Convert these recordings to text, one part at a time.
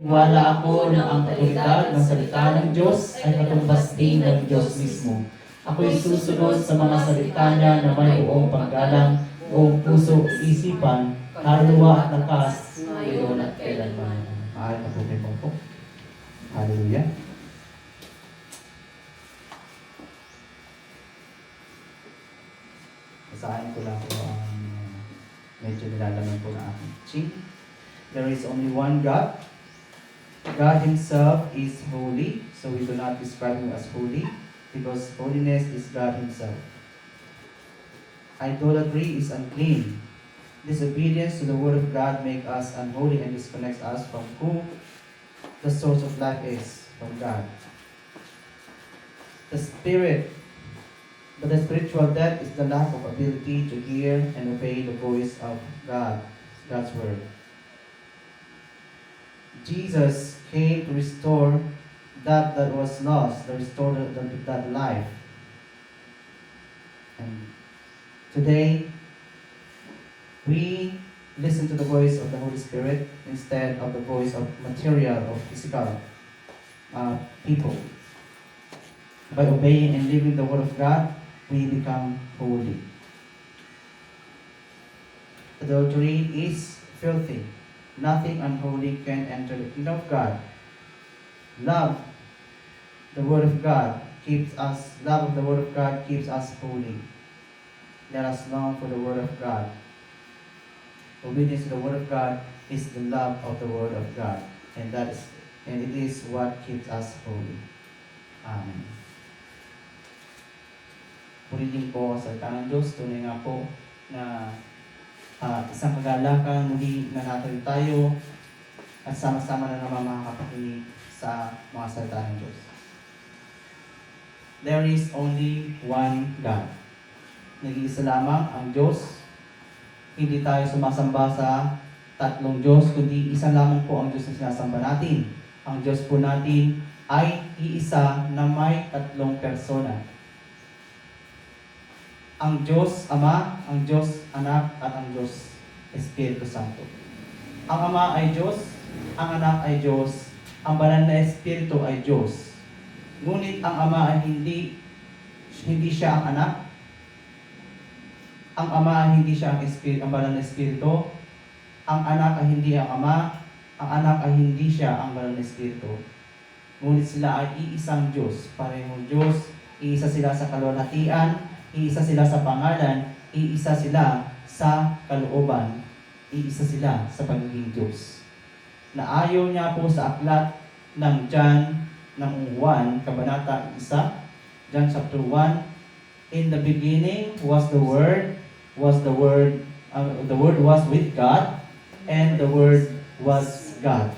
Wala ako na ang otoridad ng salita ng Diyos ay katumbas din ng Diyos mismo. Ako'y susunod sa mga salita niya na may buong paggalang, buong puso, isipan, kaluluwa at lakas, ngayon at kailanman. Maaari na po kayo po. Hallelujah. Basahin ko lang po ang medyo nilalaman po na aking teaching. There is only one God. God Himself is holy, so we do not describe Him as holy, because holiness is God Himself. Idolatry is unclean. Disobedience to the Word of God makes us unholy and disconnects us from who the source of life is, from God. The spiritual death is the lack of ability to hear and obey the voice of God, God's Word. Jesus came to restore that was lost, to restore that life. And today, we listen to the voice of the Holy Spirit instead of the voice of material or physical people. By obeying and living the Word of God, we become holy. Adultery is filthy. Nothing unholy can enter the kingdom of God. Love the Word of God keeps us holy. Let us long for the Word of God. Obedience to the Word of God is the love of the Word of God, and it is what keeps us holy. Amen. Purihin po sa salita ng Diyos. Tunay nga po na isang kagalakan, muli na natin tayo at sama-sama na naman makakapakinig sa mga salita ng Diyos. There is only one God. Nag-iisa lamang ang Diyos. Hindi tayo sumasamba sa tatlong Diyos, kundi isa lamang po ang Diyos na sinasamba natin. Ang Diyos po natin ay iisa na may tatlong persona. Ang Diyos Ama, ang Diyos Anak, at ang Diyos Espiritu Santo. Ang Ama ay Diyos, ang Anak ay Diyos, ang Banal na Espiritu ay Diyos. Ngunit ang Ama ay hindi siya ang Anak. Ang Ama ay hindi siya ang Banal na Espiritu. Ang Anak ay hindi ang Ama. Ang Anak ay hindi siya ang Banal na Espiritu. Ngunit sila ay iisang Diyos, parehong Diyos, iisa sila sa kaluwalhatian, iisa sila sa pangalan, iisa sila sa kalooban, iisa sila sa pagiging Diyos. Na ayaw niya po sa aklat ng John, ng 1, Kabanata 1, John chapter 1, in the beginning was the Word was with God, and the Word was God.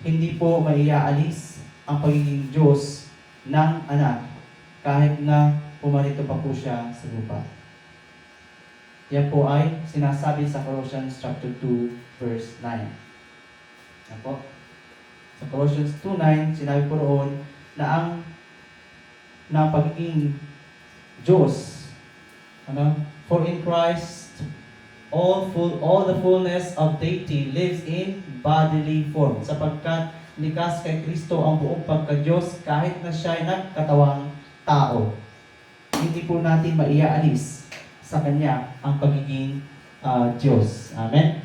Hindi po maiaalis ang pagiging Diyos ng Anak, kahit na pumarito pa po siya sa lupa. Yan po ay sinasabi sa Colossians chapter 2, verse 9. Yan po. Sa Colossians 2:9, sinabi po roon na ang pagiging Diyos. For in Christ, all the fullness of deity lives in bodily form. Sapagkat likas kay Kristo ang buong pagka-Diyos kahit na siya ay nagkatawang tao. Hindi po natin maiaalis sa Kanya ang pagiging Diyos. Amen?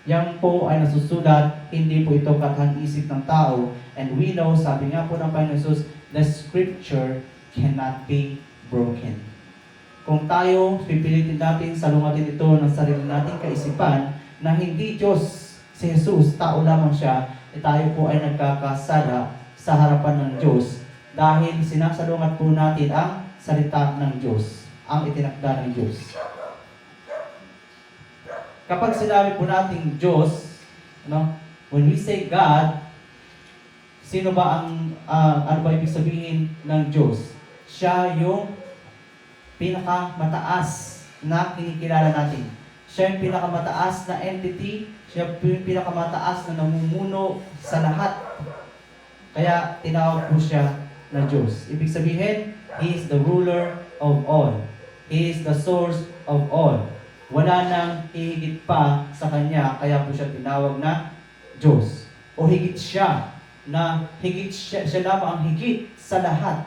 Yan po ay nasusulat, hindi po ito katang-isip ng tao. And we know, sabi nga po ng Panginoon Jesus, the Scripture cannot be broken. Kung tayo, pipilitin natin, salungatin ito ng sarili nating kaisipan na hindi Diyos si Jesus, tao lamang siya, tayo po ay nagkakasala sa harapan ng Diyos dahil sinasalungat po natin ang salita ng Diyos, ang itinakda ng Diyos. Kapag sinabi po nating Diyos, when we say God, sino ba ano ba ibig sabihin ng Diyos? Siya yung pinakamataas na kinikilala natin. Siya yung pinakamataas na entity, siya yung pinakamataas na namumuno sa lahat. Kaya tinawag po siya na Diyos. Ibig sabihin, He is the ruler of all. He is the source of all. Wala nang hihigit pa sa Kanya, kaya po siya tinawag na Diyos. O higit siya, na siya lamang ang higit sa lahat.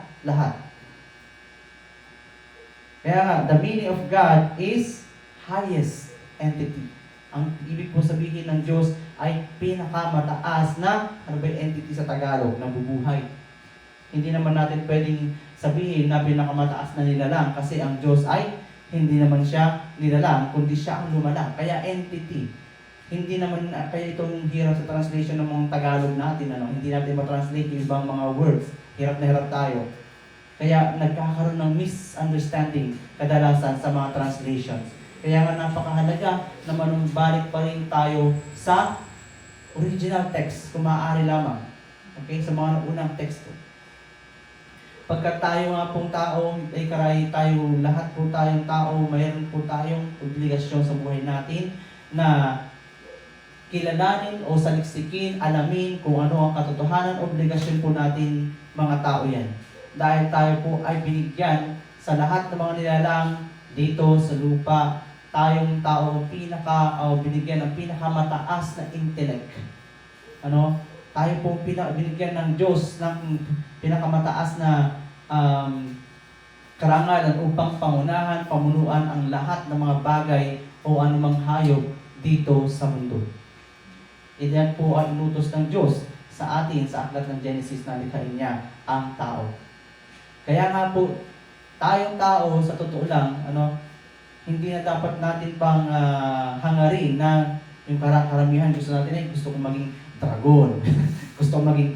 Kaya nga, the meaning of God is highest entity. Ang ibig po sabihin ng Diyos ay pinakamataas na, ano ba yung entity sa Tagalog, na bubuhay. Hindi naman natin pwedeng sabihin na pinakamataas na nilalang kasi ang Diyos ay hindi naman siya nilalang, kundi siya ang lumalang. Kaya entity. Hindi naman, kaya itong hirap sa translation ng mga Tagalog natin, hindi natin matranslate yung ibang mga words. Hirap na hirap tayo. Kaya nagkakaroon ng misunderstanding kadalasan sa mga translations. Kaya nga napakahalaga na manumbalik pa rin tayo sa original text, kung maaari lamang. Okay? Sa mga unang teksto. Pagka tayo nga pong tao, ay karay tayo, lahat po tayong tao, mayroon po tayong obligasyon sa buhay natin na kilalanin o saliksikin, alamin kung ano ang katotohanan, obligasyon po natin mga tao yan. Dahil tayo po ay binigyan sa lahat ng mga nilalang dito sa lupa, tayong tao binigyan ng pinakamataas na intellect. Tayo po binigyan ng Diyos ng pinakamataas na karangalan upang pamunuan ang lahat ng mga bagay o anumang hayop dito sa mundo. Iyan po ang inutos ng Diyos sa atin sa aklat ng Genesis na likhain niya ang tao. Kaya nga po, tayong tao, sa totoo lang, hindi na dapat natin pang hangarin na yung karamihan gusto natin gusto kong maging dragon. Gusto kong maging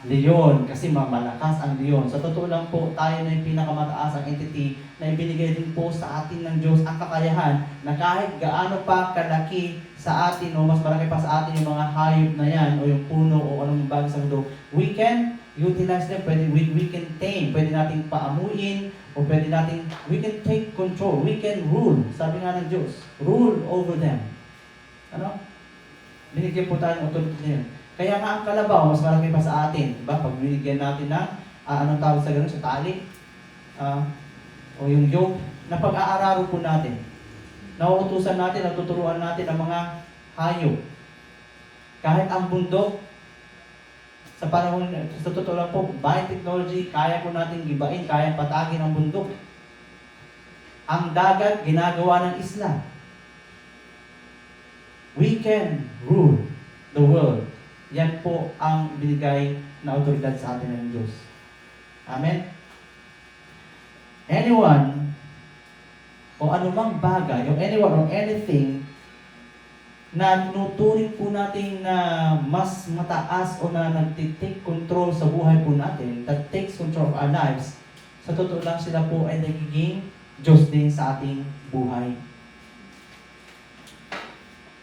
leon kasi malakas ang leon. Sa totoo lang po, tayo na yung pinakamataas ang entity na ibinigay din po sa atin ng Diyos ang kakayahan na kahit gaano pa kalaki sa atin o mas malaki pa sa atin yung mga hayop na yan o yung puno o anong bagay sa mundo, we can utilize them, we can tame, pwede nating paamuin, o pwede nating, we can take control, we can rule. Sabi nga ng Diyos, rule over them. Binigyan po tayo ng authority niya. Kaya nga ang kalabaw, mas malaki pa sa atin. Diba? Pag binigyan natin ng, anong tawag sa ganun, sa tali, o yung yoke, na pag-aararo po natin. Nauutusan natin, natuturuan natin ang mga hayop. Kahit ang bundok, sa panahon, sa totoo lang po, by technology, kaya po natin gibain, kaya patagin ang bundok. Ang dagat, ginagawa ng isla. We can rule the world. Yan po ang binigay na autoridad sa atin ng Diyos. Amen? Anyone, o anumang bagay, o anyone or anything, na tinuturing po natin na mas mataas o na nagtitake control sa buhay po natin, that takes control of our lives, sa totoo lang sila po ay nagiging Diyos din sa ating buhay.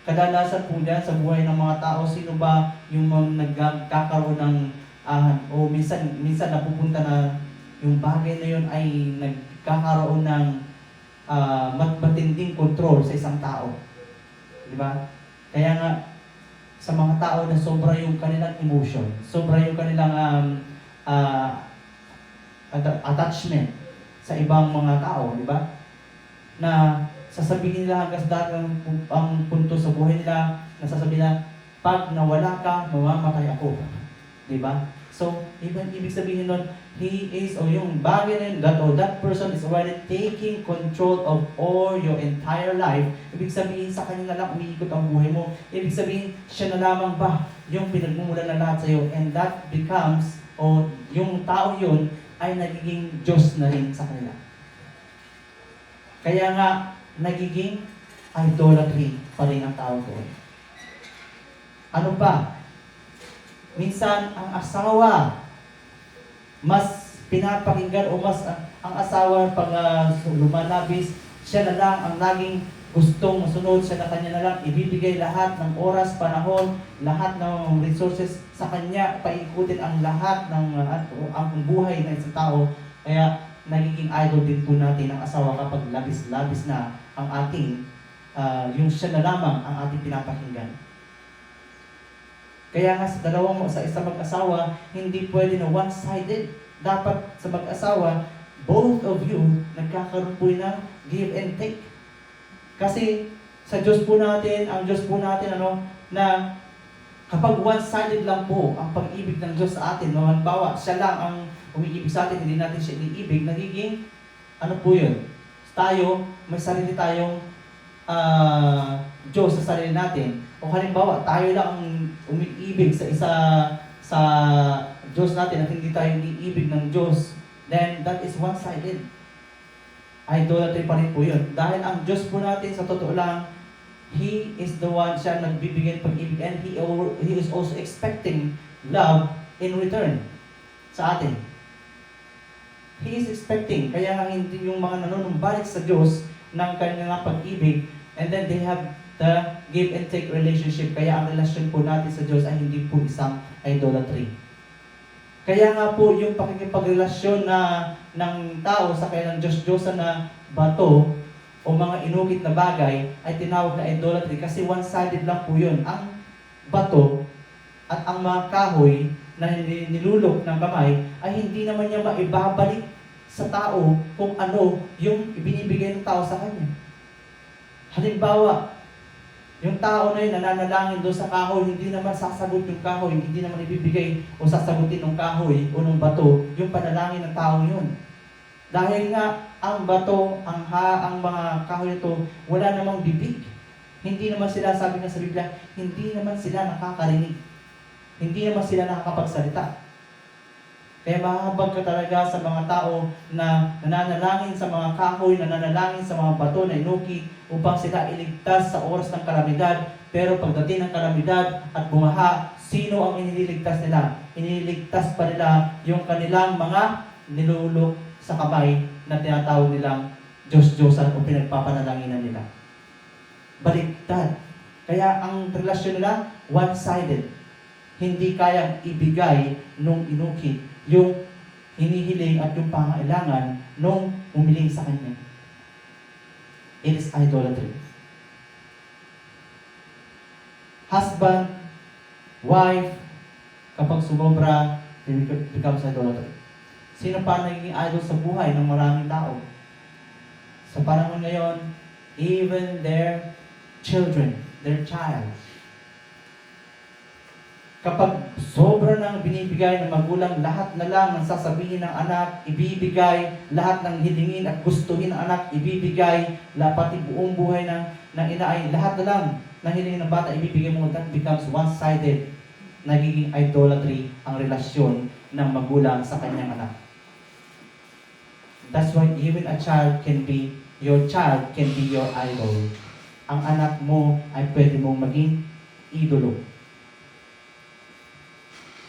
Kadalasan po dyan sa buhay ng mga tao, sino ba yung nagkakaroon ng, o minsan napupunta na yung bagay na yun ay nagkakaroon ng matinding control sa isang tao. Diba? Kaya nga, sa mga tao na sobra yung kanilang emotion, sobra yung kanilang attachment sa ibang mga tao, di ba? Na sasabihin nila hanggang dati ang punto sa buhay nila, na sasabihin na, pag nawala ka, mamamatay ako. Di ba? So, ibig sabihin nun, he is, o yung bagay na yun, that person is already taking control of all your entire life. Ibig sabihin, sa kanya na lang umiikot ang buhay mo. Ibig sabihin, siya na lamang ba yung pinagmumulan na lahat sa'yo. And that becomes, o yung tao yun, ay nagiging Diyos na rin sa kanila. Kaya nga, nagiging idolatry pa rin ang tao doon. Ano pa? Minsan, ang asawa, mas pinapakinggan o mas ang asawa pag lumalabis, siya na lang ang laging gustong masunod, siya na kanya na lang ibibigay lahat ng oras, panahon, lahat ng resources sa kanya, paikutin ang lahat ng ang buhay ng isang tao. Kaya nagiging idol din po natin ang asawa kapag labis-labis na ang ating, yung siya na lamang ang ating pinapakinggan. Kaya nga sa isang mag-asawa, hindi pwede na one-sided. Dapat sa mag-asawa, both of you, nagkakaroon po ng give and take. Kasi sa Diyos po natin, ang Diyos po natin, na Kapag one-sided lang po ang pag-ibig ng Diyos sa atin, no? Halimbawa, siya lang ang umiibig sa atin, hindi natin siya iniibig, nagiging, ano po yun? Tayo, may sarili tayong Diyos sa sarili natin. O halimbawa, tayo lang ang umiibig sa sa Diyos natin at hindi tayo iniibig ng Diyos, then that is one-sided. Idolatry pa rin po yun. Dahil ang Diyos po natin, sa totoo lang, He is the one, siya nagbibigay ng pag-ibig, and He is also expecting love in return sa atin. He is expecting, kaya nga hindi yung mga nanunumbalik sa Diyos ng kanyang pag-ibig, and then they have the give and take relationship. Kaya ang relasyon po natin sa Diyos ay hindi po isang idolatry. Kaya nga po yung pakikipagrelasyon ng tao sa kanilang Diyos-Diyosan na bato o mga inukit na bagay ay tinawag na idolatry kasi one-sided lang po yun. Ang bato at ang mga kahoy na nilulok ng kamay ay hindi naman niya maibabalik sa tao kung ano yung ibinibigay ng tao sa kanya. Halimbawa, yung tao na yun nananalangin doon sa kahoy, hindi naman sasagot yung kahoy, hindi naman ibibigay o sasagutin ng kahoy o ng bato yung panalangin ng tao yun. Dahil nga, ang bato, ang mga kahoy ito, wala namang bibig. Hindi naman sila, sabi nga sa Biblia, hindi naman sila nakakarinig. Hindi naman sila nakakapagsalita. Kaya mahabag ka talaga sa mga tao na nananalangin sa mga kahoy, nananalangin sa mga bato na inuki upang sila iligtas sa oras ng kalamidad. Pero pagdating ng kalamidad at bumaha, sino ang iniligtas nila? Iniligtas pa nila yung kanilang mga nilulok sa kamay na tinatawag nilang Diyos-Diyosan o pinagpapanalanginan nila. Baliktad. Kaya ang relasyon nila, one-sided. Hindi kayang ibigay nung inuki yung hinihiling at yung pangailangan nung umiling sa kanya. It is idolatry. Husband, wife, kapag sumobra, it becomes idolatry. Sino pa naging idol sa buhay ng maraming tao? Sa panahon ngayon, even their children, their child. Kapag sobra nang binibigay ng magulang, lahat na lang ang sasabihin ng anak, ibibigay, lahat ng hilingin at gustuhin ng anak, ibibigay, pati buong buhay ng ina ay lahat na lang ng hilingin ng bata, ibibigay mo, that becomes one-sided. Nagiging idolatry ang relasyon ng magulang sa kanyang anak. That's why even a child can be your idol. Ang anak mo ay pwede mong maging idolo.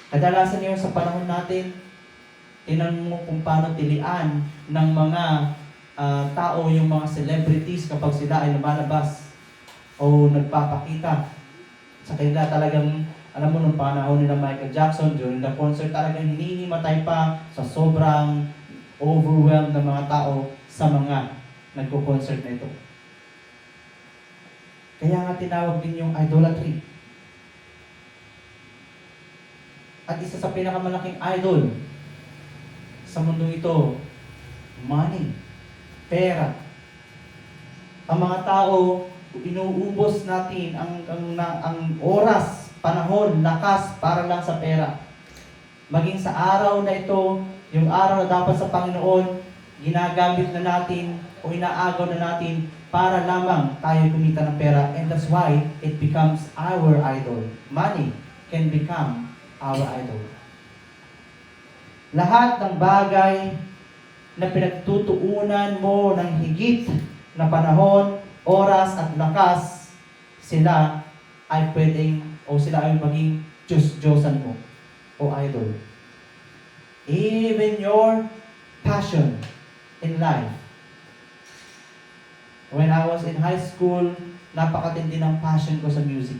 Kadalasan ngayon sa panahon natin, tinanong mo kung paano tilian ng mga tao, yung mga celebrities kapag sila ay lumalabas o nagpapakita. Sa kanila talagang, alam mo, nung panahon nila Michael Jackson, during the concert, talagang hinihimatay pa sa sobrang overwhelmed ng mga tao sa mga nagko-concert na ito. Kaya nga tinawag din yung idolatry. At isa sa pinakamalaking idol sa mundong ito, money, pera. Ang mga tao, inuubos natin ang oras, panahon, lakas para lang sa pera. Maging sa araw na ito, yung araw na dapat sa Panginoon, ginagamit na natin o inaagaw na natin para lamang tayo kumita ng pera. And that's why it becomes our idol. Money can become our idol. Lahat ng bagay na pinagtutuunan mo ng higit na panahon, oras at lakas, sila ay pwedeng o sila ay maging Diyos-Diyosan mo o idol. Even your passion in life. When I was in high school, napakatindi ng passion ko sa music.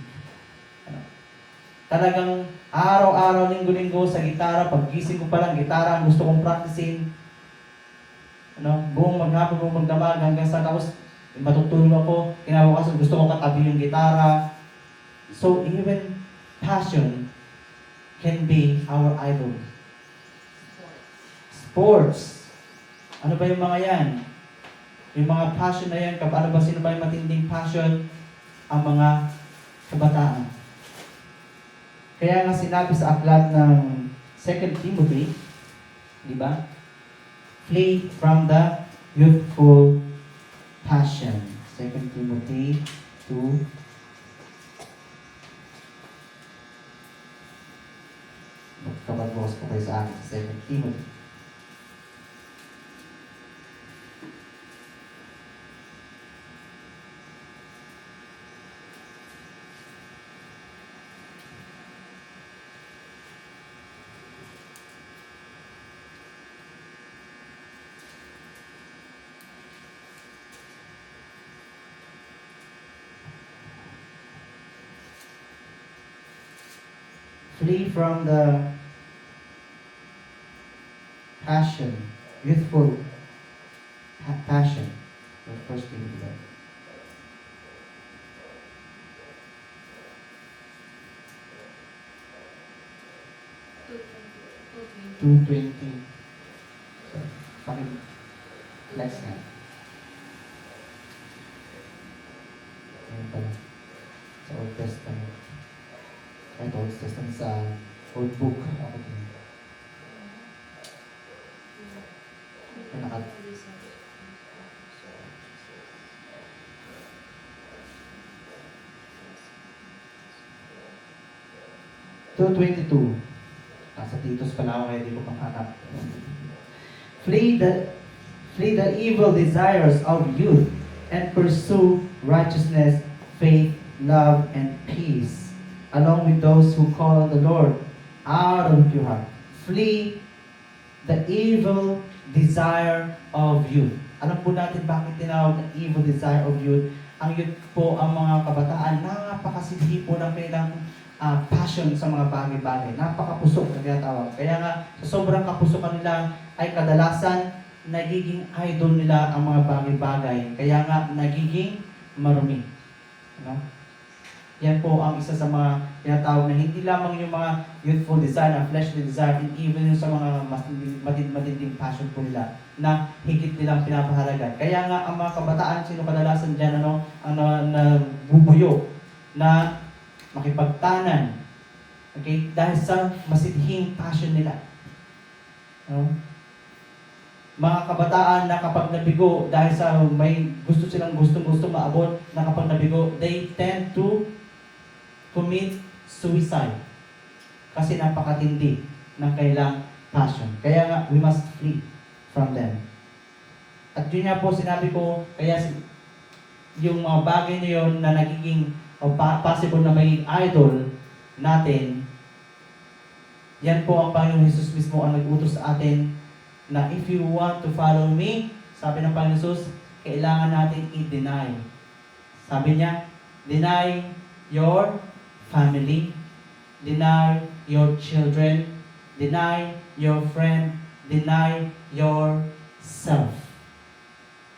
Talagang araw-araw, linggo-linggo sa gitara, paggising ko pa lang, gitara ang gusto kong practicein. Buong maghapon, buong magdamag, hanggang sa tapos matutulog ako, kinabukasan gusto ko katabi yung gitara. So even passion can be our idol. Sports. Ano ba yung mga yan? Yung mga passion na yan, ano ba, sino ba yung matinding passion? Ang mga kabataan. Kaya nga sinabi sa aklat ng 2 Timothy, di ba? Flee from the youthful passion. 2 Timothy 2. Magkabagos po kayo sa akin. 2 Timothy. Flee from the passion, youthful passion. The first thing to that. Two 20. Flex nga. Ayan pala. Sa Old Testament. Ito, Old Testament sa Old Book. Ako din. Naka 2:22. Nasa Titus pala ako kaya di ko panghanap. Flee the evil desires of youth and pursue righteousness, faith, love, and peace, along with those who call on the Lord out of your heart. Flee the evil desire of youth. Alam po natin bakit tinawag na evil desire of youth. Ang youth po, ang mga kabataan, napakasidhi po ng kailang passion sa mga bagay-bagay. Napakapusok na tinatawag. Kaya nga, sa sobrang kapusokan nila, ay kadalasan, nagiging idol nila ang mga bagay-bagay. Kaya nga, nagiging marumi. Ano? Yan po ang isa sa mga tinatawag na hindi lamang yung mga youthful desire, na fleshly desire, and even yung sa mga matinding passion po nila na higit nilang pinapahalagan. Kaya nga ang mga kabataan, sino kadalasan dyan, ang nabubuyo na makipagtanan, okay, dahil sa masidhing passion nila. Mga kabataan na kapag nabigo, dahil sa may gusto silang gustong maabot, na kapag nabigo, they tend to commit suicide. Kasi napakatindi ng kailang passion. Kaya nga, we must flee from them. At yun nga po, sinabi ko, kaya yung mga bagay na yun na nagiging o possible na may idol natin, yan po ang Panginoon Jesus mismo ang nag-utos sa atin na if you want to follow me, sabi ng Panginoon Jesus, kailangan natin i-deny. Sabi niya, deny your family, deny your children, deny your friend, deny yourself.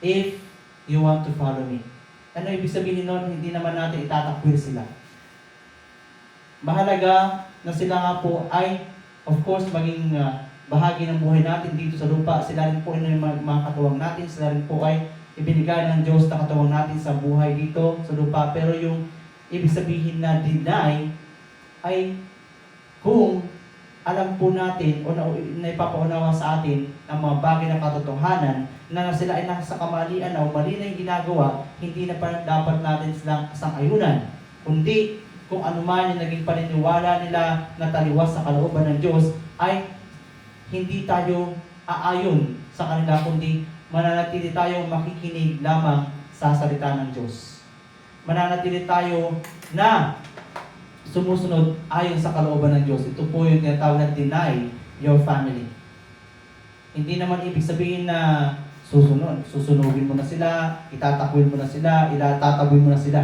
If you want to follow me. Ano ibig sabihin nun? Hindi naman natin itatakwil sila. Mahalaga na sila nga po ay, of course, maging bahagi ng buhay natin dito sa lupa. Sila rin po ay mga katuwang natin. Sila rin po ay ibinigay ng Diyos na katuwang natin sa buhay dito sa lupa. Pero yung ibig sabihin na deny ay kung alam po natin o naipapaunawa sa atin ang mga bagay na katotohanan na sila ay nasa kamalian o mali na yung ginagawa, hindi na pa dapat natin silang sang-ayunan. Kundi kung anuman yung naging paniniwala nila na taliwas sa kalooban ng Diyos, ay hindi tayo aayon sa kanila, kundi mananatili tayong makikinig lamang sa salita ng Diyos. Mananatili tayo na sumusunod ayon sa kalooban ng Diyos. Ito po yung tinatawag na deny your family. Hindi naman ibig sabihin na susunugin mo na sila, itatakwil mo na sila, itatawin mo na sila.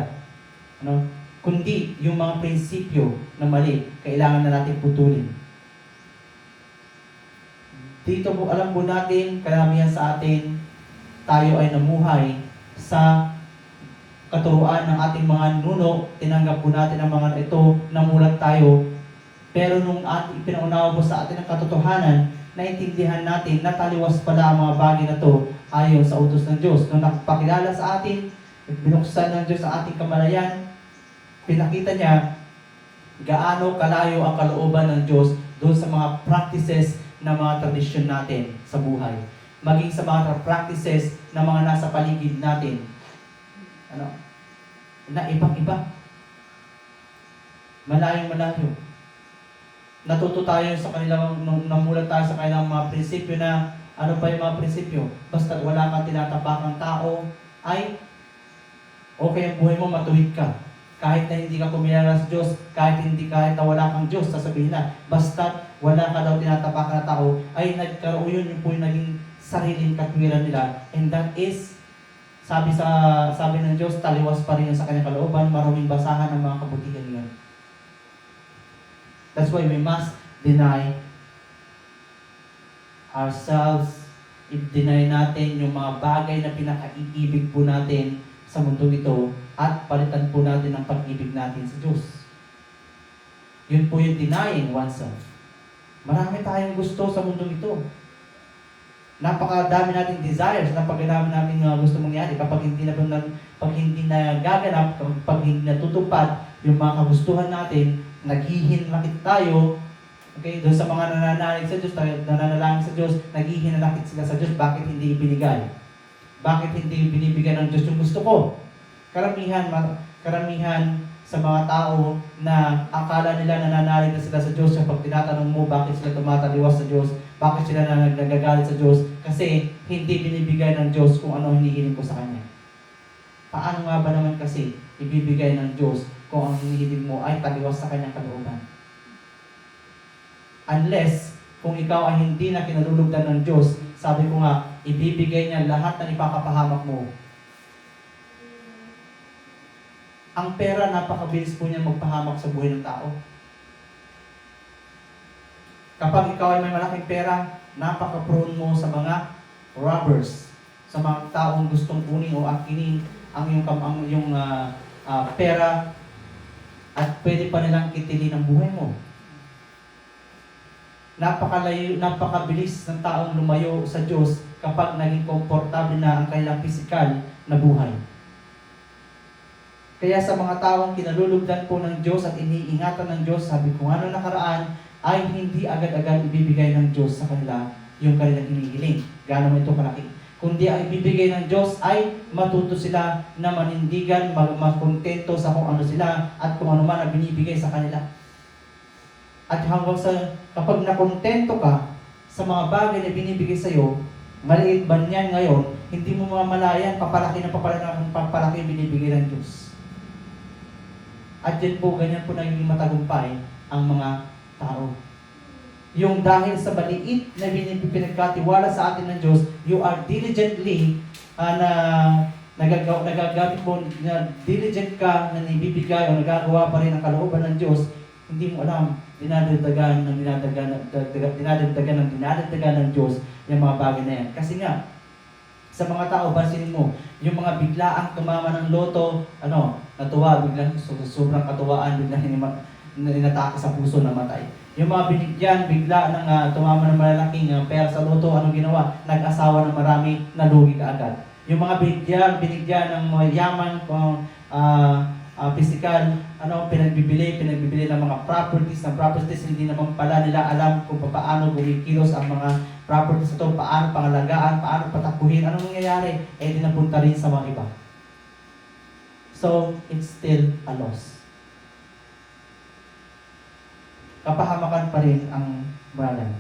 Ano? Kundi yung mga prinsipyo na mali, kailangan na natin putulin. Dito po alam po natin, karamihan sa atin, tayo ay namuhay sa katuruan ng ating mga nuno, tinanggap po natin ang mga ito, namulat tayo. Pero nung pinaunawa po sa atin ang katotohanan, naintindihan natin na taliwas pala ang mga bagay na to ayon sa utos ng Diyos. Nung nakapakilala sa atin, binuksan ng Diyos ang ating kamalayan, pinakita niya gaano kalayo ang kalooban ng Diyos doon sa mga practices na mga tradisyon natin sa buhay. Maging sa mga practices na mga nasa paligid natin. Na ibang-iba. Malayong-malayo. Natuto tayo sa kanilang, nung namulat tayo sa kanilang mga prinsipyo na, ano pa yung mga prinsipyo? Basta wala kang tinatapakang tao, ay okay ang buhay mo, matuwid ka. Kahit na hindi ka kumilala sa Diyos, kahit na wala kang Diyos, sasabihin na, basta wala ka daw tinatapakan na tao, ay nagkaroon yun po yung naging sariling katwiran nila. And that is, sabi ng Diyos, taliwas pa rin sa kanyang kalooban, maraming basahan ng mga kabutihan yun. That's why we must deny ourselves. I-deny natin yung mga bagay na pinaka-iibig po natin sa mundo ito at palitan po natin ang pag-ibig natin sa Diyos. Yun po yung denying oneself. Marami tayong gusto sa mundo ito. Napakadami nating desires, napakadami nating gusto mangyari kapag hindi na gaganap, kapag hindi natutupad yung mga kagustuhan natin, naghihinakit tayo. Okay, doon sa mga nananalig sa Diyos, nananalangin sa Diyos, naghihinakit sila sa Diyos, bakit hindi ibinigay? Bakit hindi binibigay ng Diyos yung gusto ko? Karamihan sa mga tao na akala nila nananalig na sila sa Diyos, kapag tinatanong mo bakit sila tumataliwas sa Diyos, bakit sila nagagalit sa Diyos, kasi hindi binibigay ng Diyos kung ano hinihiling ko sa Kanya. Paano nga ba naman kasi ibibigay ng Diyos kung ang hinihiling mo ay taliwas sa Kanyang kalooban? Unless, kung ikaw ay hindi na kinalulugdan ng Diyos, sabi ko nga, ibibigay niya lahat ng ipakapahamak mo. Ang pera, napakabilis po niya magpahamak sa buhay ng tao. Kapag ikaw ay may malaking pera, napaka-prone mo sa mga robbers, sa mga taong gustong kunin o akinin ang iyong pera at pwede pa nilang kitilin ang buhay mo. Napakabilis ng taong lumayo sa Diyos kapag naging komportable na ang kanilang pisikal na buhay. Kaya sa mga taong kinalulugdan po ng Diyos at iniingatan ng Diyos, sabi ko nga nakaraan, ay hindi agad-agad ibibigay ng Diyos sa kanila yung kanilang hinihiling. Gaano mo ito kalaki? Kundi ang ibibigay ng Diyos ay matuto sila na manindigan, makontento sa kung ano sila at kung ano man ang binibigay sa kanila. At hanggang sa kapag nakontento ka sa mga bagay na binibigay sa iyo, maliit ba niyan ngayon, hindi mo mamalayan, papalaki yung binibigay ng Diyos. At yan po, ganyan po naging matagumpay ang mga tao. Yung dahil sa maliit na pinagkatiwala sa atin ng Diyos, you are diligently nagagamit mo, na diligent ka na ibibigay o nagagawa pa rin ang kalooban ng Diyos, hindi mo alam, dinadagdagan ng Diyos yung mga bagay na yan. Kasi nga, sa mga tao, pansinin mo, yung mga biglaang tumama ng loto, natuwa, biglang sobrang katuwaan, biglang inatake sa puso na matay. Yung mga binigyan, bigla ng tumama ng malalaking pera sa loto, anong ginawa? Nag-asawa ng marami, nalugi ka agad. Yung mga binigyan ng yaman, physical, pinagbibili ng mga properties, hindi naman pala nila alam kung paano gumikilos ang mga properties ito, paano pangalagaan, paano patakbuhin, anong nangyayari, di napunta rin sa mga iba. So, it's still a loss. Kapahamakan pa rin ang balan.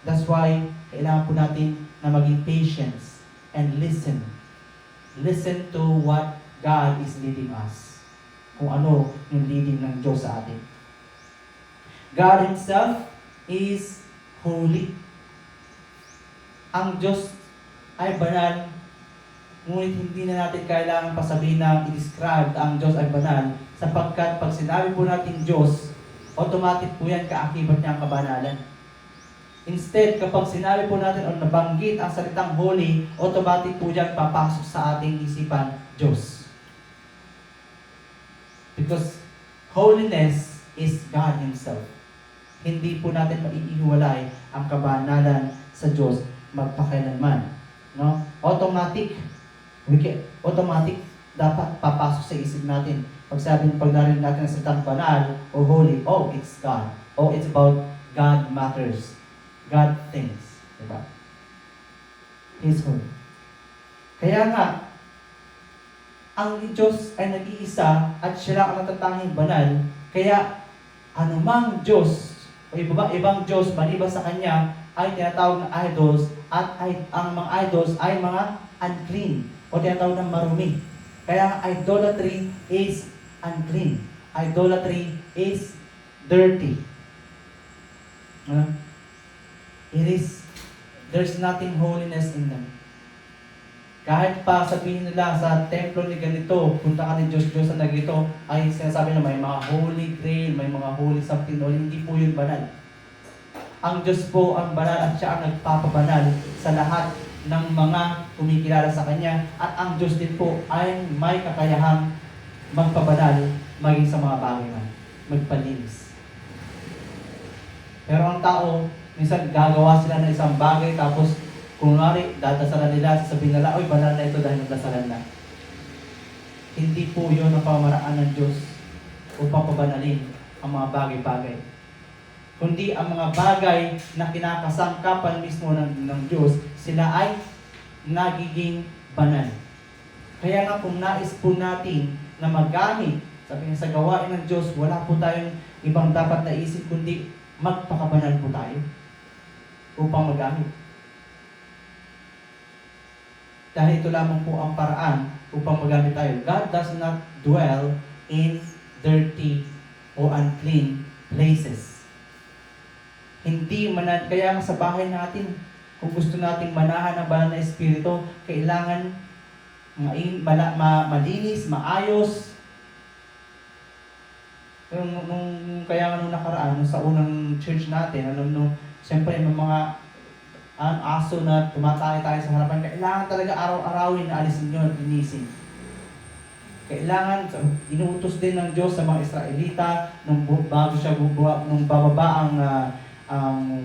That's why, kailangan po natin na maging patience and listen. Listen to what God is leading us. Kung ano yung leading ng Diyos sa atin. God Himself is holy. Ang Diyos ay banal, ngunit hindi na natin kailangan pasabihin na i-describe ang Diyos ay banal, sapagkat pag sinabi po natin Diyos, automatic po yan kaakibat niya ang kabanalan. Instead, kapag sinabi po natin o nabanggit ang salitang holy, automatic po yan papasok sa ating isipan, Diyos. Because holiness is God Himself. Hindi po natin maiiwalay ang kabanalan sa Diyos magpakailanman. No? Automatic dapat papasok sa isip natin. Pag narinig natin ang salitang banal o holy, oh, it's God. Oh, it's about God matters. God things. Diba? He's holy. Kaya nga, ang Diyos ay nag-iisa at siya lang ang natatanging banal. Kaya, anumang Diyos o ibang Diyos maliban sa Kanya ay tinatawag na idols at ang mga idols ay mga unclean o tinatawag na marumi. Kaya idolatry is unclean. Idolatry is dirty. There's nothing holiness in them. Kahit pa sabihin nila sa templo ni ganito, punta ka ni Diyos na ganito, ay sinasabi na may mga holy grail, may mga holy something, o hindi po yun banal. Ang Diyos po ang banal at siya ang nagpapabanal sa lahat ng mga kumikilala sa Kanya. At ang Diyos din po ay may kakayahang magpabanal maging sa mga bagay man, magpalinis. Pero ang tao, minsan gagawa sila ng isang bagay tapos kunwari, dadasalan nila, sasabihin nila, oy, banal na ito dahil nagdasalan na. Hindi po yun ang pamaraan ng Diyos upang pabanalin ang mga bagay-bagay. Kundi ang mga bagay na kinakasangkapan mismo ng Diyos, sila ay nagiging banal. Kaya nga kung nais po natin na magamit, sabi nga sa gawain ng Diyos, wala po tayong ibang dapat naisip, kundi magpakabanal po tayo upang magamit. Dahil ito lamang po ang paraan upang magamit tayo. God does not dwell in dirty o unclean places. Kaya sa bahay natin, kung gusto nating manahan ang banal na espiritu, kailangan malinis, maayos. Kaya nung nakaraan, sa unang church natin, siyempre may mga aso na tumatay tayo sa harapan, kailangan talaga araw-arawin na alisin nyo at linisin. Kailangan, inuutos din ng Diyos sa mga Israelita nung bago siya nung bababa ang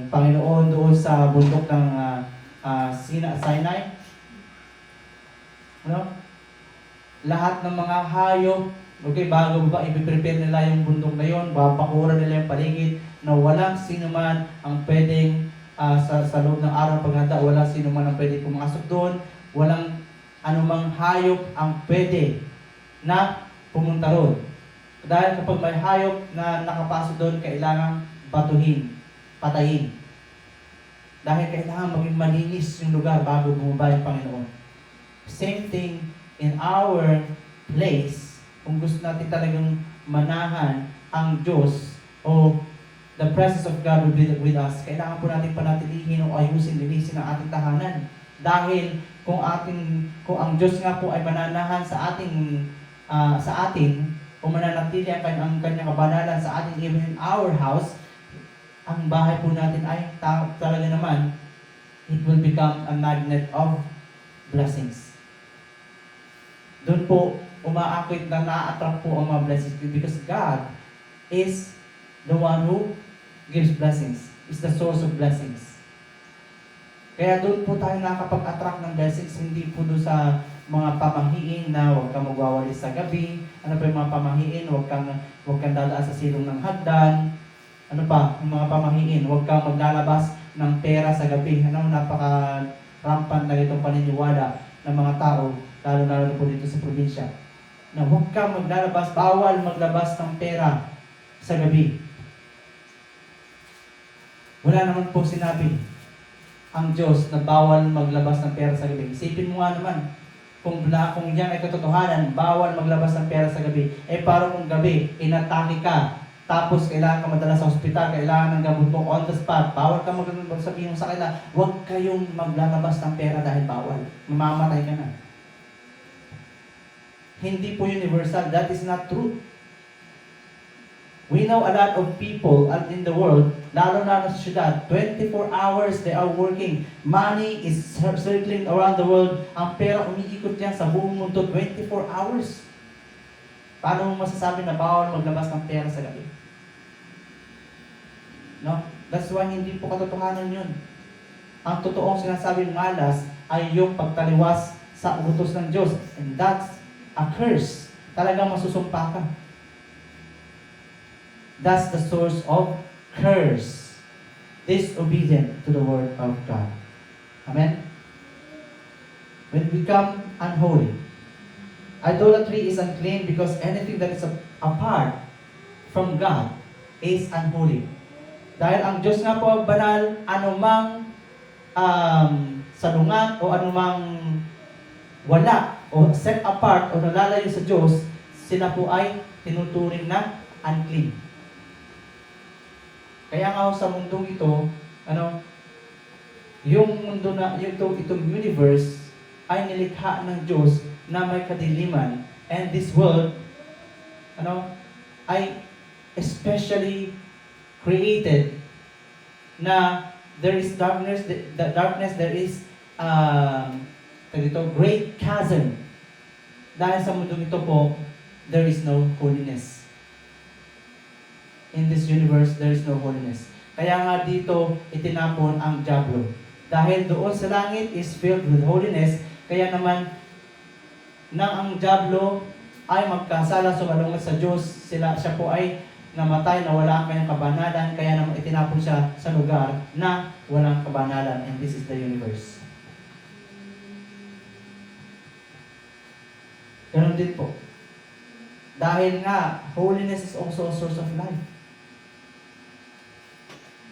Panginoon doon sa bundok ng Sinai. Lahat ng mga hayop, bago ba ipiprepare nila yung bundok na yon, babakura nila yung paligid na walang sino man ang pwedeng sa loob ng araw paghanda, wala sino man ang pwede pumasok doon, walang anumang hayop ang pwede na pumunta roon. Dahil kapag may hayop na nakapasok doon, kailangan batuhin, patayin. Dahil kailangan maging malinis yung lugar bago bumaba yung Panginoon. Same thing in our place, kung gusto natin talagang manahan ang Diyos o the presence of God will be with us, kailangan po natin panatilihin o ayusin, linisin ang ating tahanan. Dahil kung ang Diyos nga po ay mananahan sa atin, o mananatili ang kanyang kabanalan sa atin, even in our house, ang bahay po natin ay talaga naman, it will become a magnet of blessings. Doon po, umaakwit na na-attract po ang mga blessings because God is the one who gives blessings, is the source of blessings. Kaya doon po tayo nakakapag-attract ng blessings, hindi po doon sa mga pamahiin na huwag kang magwawalis sa gabi. Ano pa yung mga pamahiin? Huwag kang dadaan sa silong ng hagdan. Ano pa? Yung mga pamahiin, huwag kang maglalabas ng pera sa gabi. Napaka-rampant na itong paniniwala ng mga tao, lalo-lalo po dito sa probinsya. Na huwag kang maglalabas, bawal maglabas ng pera sa gabi. Wala naman po sinabi ang Diyos na bawal maglabas ng pera sa gabi. Isipin mo nga naman, kung yan ay katotohanan, bawal maglabas ng pera sa gabi. Parang kung gabi, inatake ka, tapos kailangan ka madala sa ospital, kailangan ng gamot mo on the spot, bawal ka magsabihin sa kanila, huwag kayong maglalabas ng pera dahil bawal. Mamamatay ka na. Hindi po universal. That is not true. We know a lot of people in the world, lalo na sa syudad, 24 hours they are working. Money is circling around the world. Ang pera umiikot yan sa buong mundo 24 hours. Paano mo masasabi na bawal maglabas ng pera sa gabi? No? That's why hindi po katotohanan yun. Ang totoong sinasabing malas ay yung pagtaliwas sa utos ng Diyos. And that's a curse. talagang masusumpa ka. That's the source of curse. Disobedient to the word of God. Amen? When we become unholy, idolatry is unclean because anything that is apart from God is unholy. Dahil ang Diyos nga po banal, anumang salungat o anumang wala o set apart o nalalayo sa Diyos, sila po ay tinuturing na unclean. Kaya nga sa mundong ito, yung mundo na, itong universe ay nilikha ng Diyos na may kadiliman, and this world ay especially created na there is darkness, there is great chasm. Dahil sa mundong ito po, there is no holiness. In this universe, there is no holiness. Kaya nga dito, itinapon ang dyablo. Dahil doon sa langit is filled with holiness, kaya naman, nang ang dyablo ay magkasala, sumalungat sa Diyos, siya po ay namatay na wala ang kanyang kabanalan, kaya naman itinapon siya sa lugar na walang kabanalan, and this is the universe. Ganon din po. Dahil nga, holiness is also a source of life.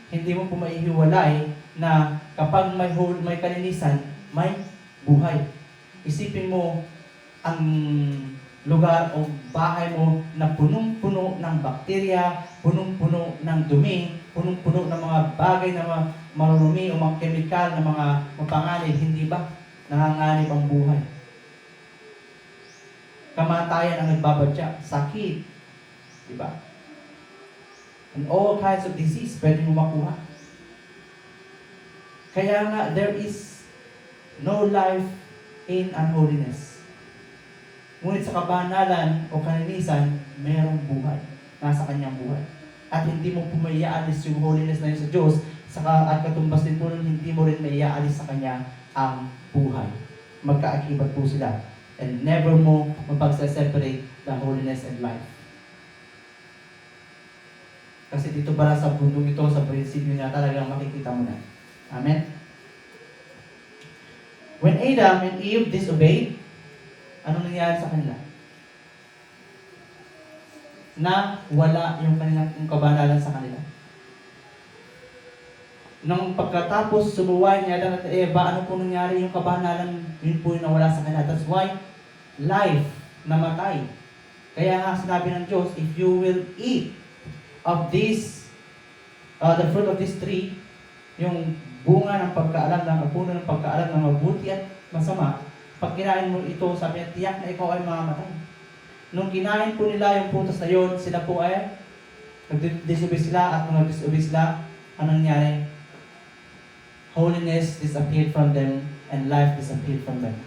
Hindi mo po maihiwalay na kapag may kalinisan, may buhay. Isipin mo ang lugar o bahay mo na punong-puno ng bakterya, punong-puno ng dumi, punong-puno ng mga bagay na marurumi o mga kemikal na mga mapanganib, hindi ba? Nanganganib ang buhay. Kamatayan ang nagbabadya, sakit, di ba? And all kinds of disease pwede mo makuha. Kaya nga, there is no life in unholiness. Ngunit sa kabanalan o kalinisan, mayroong buhay. Nasa kanyang buhay. At hindi mo po maiaalis yung holiness na yun sa Diyos, at katumbas din po hindi mo rin maiaalis sa kanya ang buhay. Magkaakibat po sila. And never mo mapagseseparate the holiness and life. Kasi dito pala sa bundong ito, sa prinsipyo niya, talagang makikita mo na. Amen? When Adam and Eve disobeyed, ano nangyari sa kanila? Na wala yung kanilang kabanalan sa kanila. Nung pagkatapos sumuway ni Adam at Eva, ano po nangyari yung kabanalan? Yun po yung nawala sa kanila. That's why life namatay. Kaya nga sinabi ng Diyos, if you will eat of this, the fruit of this tree, yung bunga ng pagkaalam ng puno ng pagkaalam ng mabuti at masama, pag kinain mo ito, sabi niya, tiyak na ikaw ay mamamatay. Nung kinain po nila yung putas na yun, sila po ay nag-disobey sila, at nung nag-disobey sila, anong nangyari? Holiness disappeared from them, and life disappeared from them.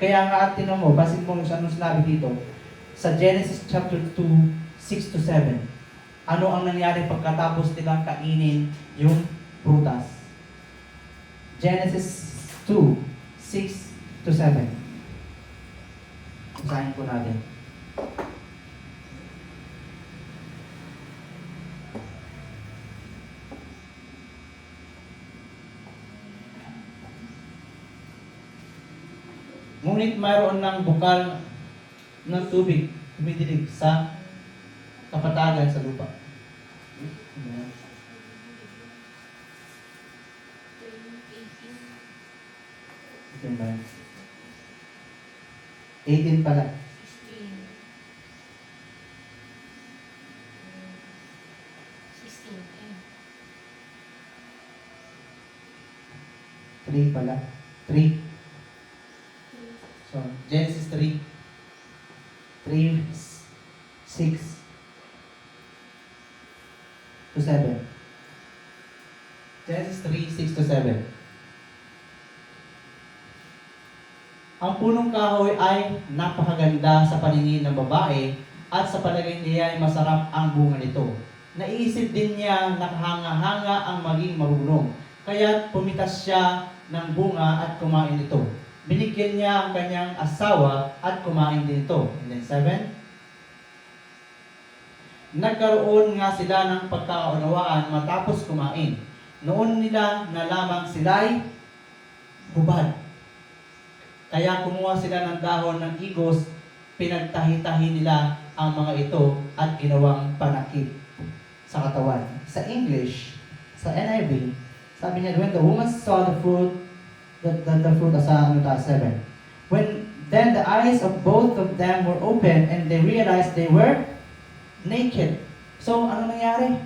Kaya nga at tinan mo, basin mo sa anong sinabi dito, sa Genesis chapter 2, 6-7, ano ang nangyari pagkatapos nilang kainin yung prutas? Genesis 2, 6-7. Basahin po natin. Ngunit mayroon ng bukal ng tubig tumidilig sa kapatagan sa lupa. Ito ba? 18 pala. 3 pala. 3. So, Genesis 3. 3, 6 to 7. Genesis 3, 6-7. Ang punong kahoy ay napakaganda sa paningin ng babae at sa palagay niya ay masarap ang bunga nito. Naisip din niya nakahanga-hanga ang maging marunong. Kaya pumitas siya ng bunga at kumain ito. Binigyan niya ang kanyang asawa at kumain din ito. And then 7. nagkaroon nga sila ng pagkakaunawaan matapos kumain. Noon nila na lamang sila'y hubad. Kaya kumuha sila ng dahon ng igos, pinagtahi-tahi nila ang mga ito at ginawang panakip sa katawan. Sa English, sa NIV, sabi niya, when the woman saw the fruit, the fruit, sa 7. Then the eyes of both of them were open and they realized they were naked. So, ano nangyari?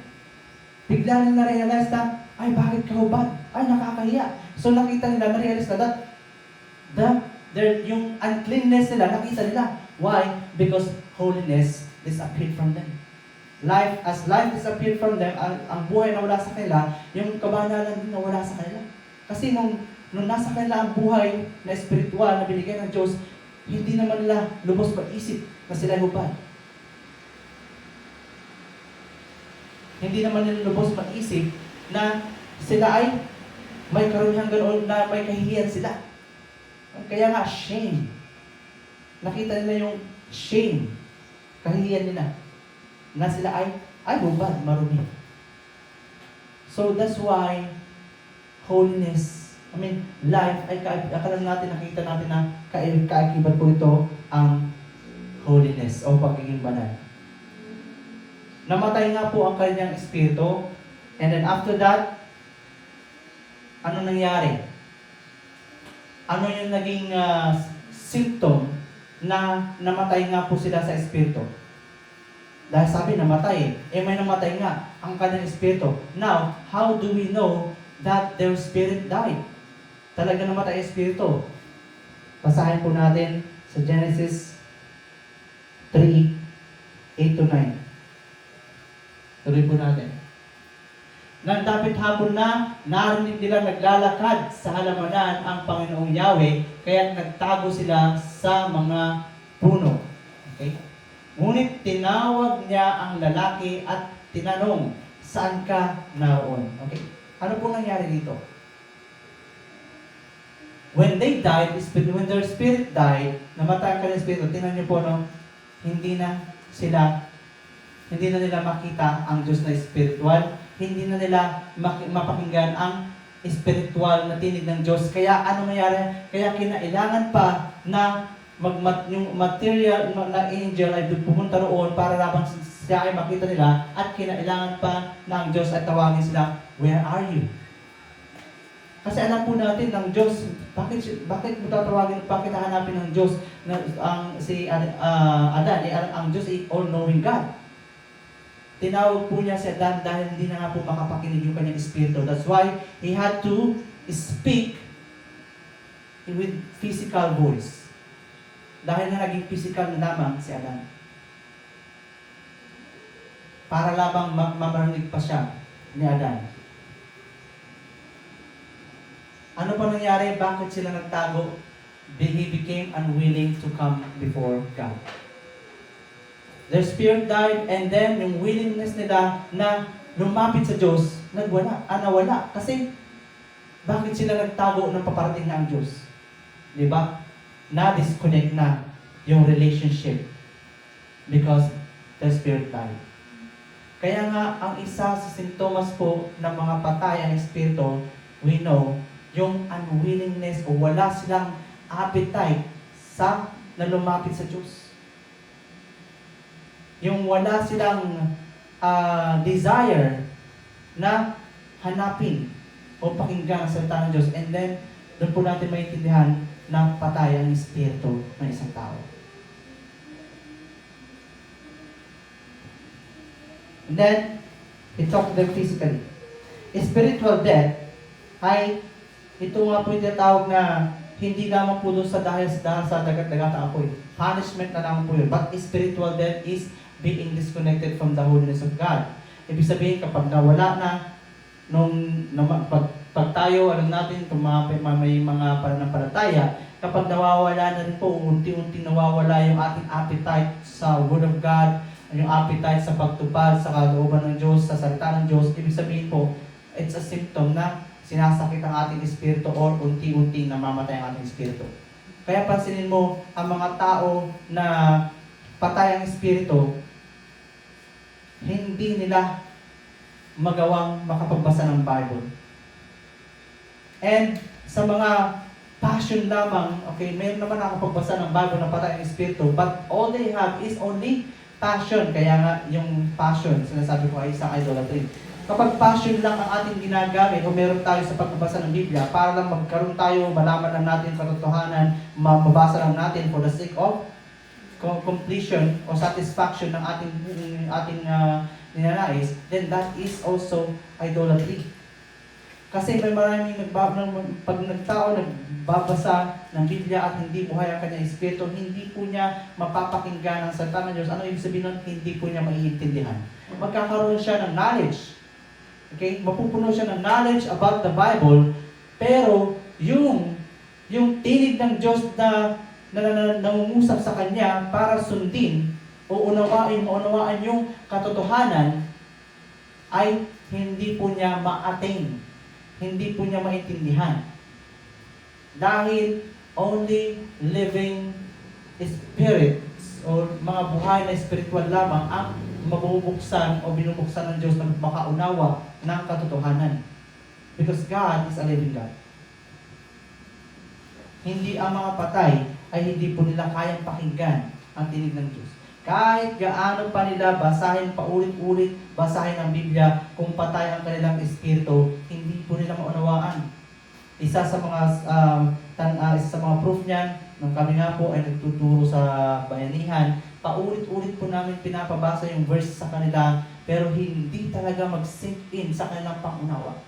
Bigla nila na-realize na, ay, bakit ka hubad? Ay, nakakahiya. So, nakita nila, na-realize na yung uncleanness nila, nakita nila. Why? Because holiness disappeared from them. As life disappeared from them, ang buhay na wala sa kanila, yung kabanalan din na wala sa kanila. Kasi nung nasa kanila ang buhay na espiritual na binigay ng Diyos, hindi naman nila lubos maisip na sila hubad. Hindi naman nila lubos maisip na sila ay may karunihang ganoon na may kahihiyan sila. Kaya nga, shame. Nakita nila yung shame, kahihiyan nila, na sila ay hubad, marumi. So that's why holiness, life, akala natin, nakita natin na kaakibat po ito ang holiness o pagiging banal. Namatay nga po ang kanyang espiritu, and then after that, ano nangyari? Ano yung naging symptom na namatay nga po sila sa espiritu? Dahil sabi namatay, may namatay nga ang kanyang espiritu. Now, how do we know that their spirit died? Talaga namatay ang espiritu. Basahin po natin sa Genesis 3:8-9. Tuloy po natin. Nang dapit hapon na, narinig nila naglalakad sa halamanan ang Panginoong Yahweh, kaya nagtago sila sa mga puno. Okay? Ngunit tinawag niya ang lalaki at tinanong, saan ka naroon? Okay? Ano po nangyari dito? When they died, when their spirit died, namatay ang kanilang espiritu, tingnan niyo po, hindi na nila makita ang Diyos na spiritual, hindi na nila mapakinggan ang spiritual na tinig ng Diyos. Kaya ano nangyari? Kaya kinailangan pa na yung material na angel ay pumunta roon para labang siya ay makita nila, at kinailangan pa na ang Diyos ay tawagin sila, where are you? Kasi alam po natin ng Diyos, bakit mo tatawagin, bakit hahanapin ng Diyos na si Adan, ang Diyos ay all-knowing God. Tinawag po niya si Adan dahil hindi na nga po makapakinig yung kanyang espiritu. That's why he had to speak with physical voice. Dahil na naging physical na lamang si Adan. Para lamang mamarinig pa siya ni Adan. Ano pa nangyari? Bakit sila nagtago? He became unwilling to come before God. Their spirit died, and then yung willingness nila na lumapit sa Diyos, nawala. Kasi, bakit sila nagtago ng paparating na ang Diyos? Diba? Na-disconnect na yung relationship because their spirit died. Kaya nga, ang isa sa sintomas po ng mga patay ang espiritu, we know, yung unwillingness o wala silang appetite na lumapit sa Diyos. Yung wala silang desire na hanapin o pakinggan ang salita ng Diyos. And then, doon po natin maintindihan na patay ang espiritu ng isang tao. And then, he talked to them physically. Spiritual death ay ito nga po yung tinatawag na hindi lamang po doon dahil sa dagat-dagat apoy. Punishment na lamang po yun. But spiritual death is being disconnected from the holiness of God. Ibig sabihin, kapag nawala na, pag tayo, alam natin, kung may mga pananampalataya, kapag nawawala na rin po, unti-unti nawawala yung ating appetite sa Word of God, yung appetite sa pagtupad, sa kalooban ng Diyos, sa salita ng Diyos, ibig sabihin po, it's a symptom na sinasakit ang ating espiritu or unti-unti namamatay ang ating espiritu. Kaya pansinin mo, ang mga tao na patay ang espiritu, hindi nila magawang makapagbasa ng Bible. And sa mga passion lamang, okay, mayroon naman nakapagbasa ng Bible na patay ang Espiritu, but all they have is only passion. Kaya nga, yung passion, sinasabi ko ay isang idolatry. Kapag passion lang ang ating ginagamit o meron tayo sa pagbabasa ng Biblia para lang magkaroon tayo, malaman lang natin katotohanan, mabasa lang natin for the sake of completion o satisfaction ng ating ninanais, then that is also idolatry. Kasi may maraming pag nagtao nagbabasa ng Biblia at hindi buhay ang kanyang espiritu, hindi po niya mapapakinggan ang salita ng Diyos. Ano ibig sabihin nun? Hindi po niya maiintindihan. Magkakaroon siya ng knowledge. Okay? Mapupuno siya ng knowledge about the Bible, pero yung tinig ng Diyos na nangungusap sa kanya para sundin o maunawaan yung katotohanan ay hindi po niya ma-attain. Hindi po niya maintindihan. Dahil only living spirits o mga buhay na spiritual lamang ang mabubuksan o binubuksan ng Diyos na makaunawa ng katotohanan. Because God is a living God. Hindi ang mga patay ay hindi po nila kayang pakinggan ang tinig ng Diyos. Kahit gaano pa nila basahin paulit-ulit, basahin ang Biblia, kung patay ang kanilang espiritu, hindi po nila maunawaan. Isa sa mga proof niyan, nung kami nga po ay nagtuturo sa bayanihan, paulit-ulit po namin pinapabasa yung verse sa kanila, pero hindi talaga mag-sink in sa kanilang pangunawa.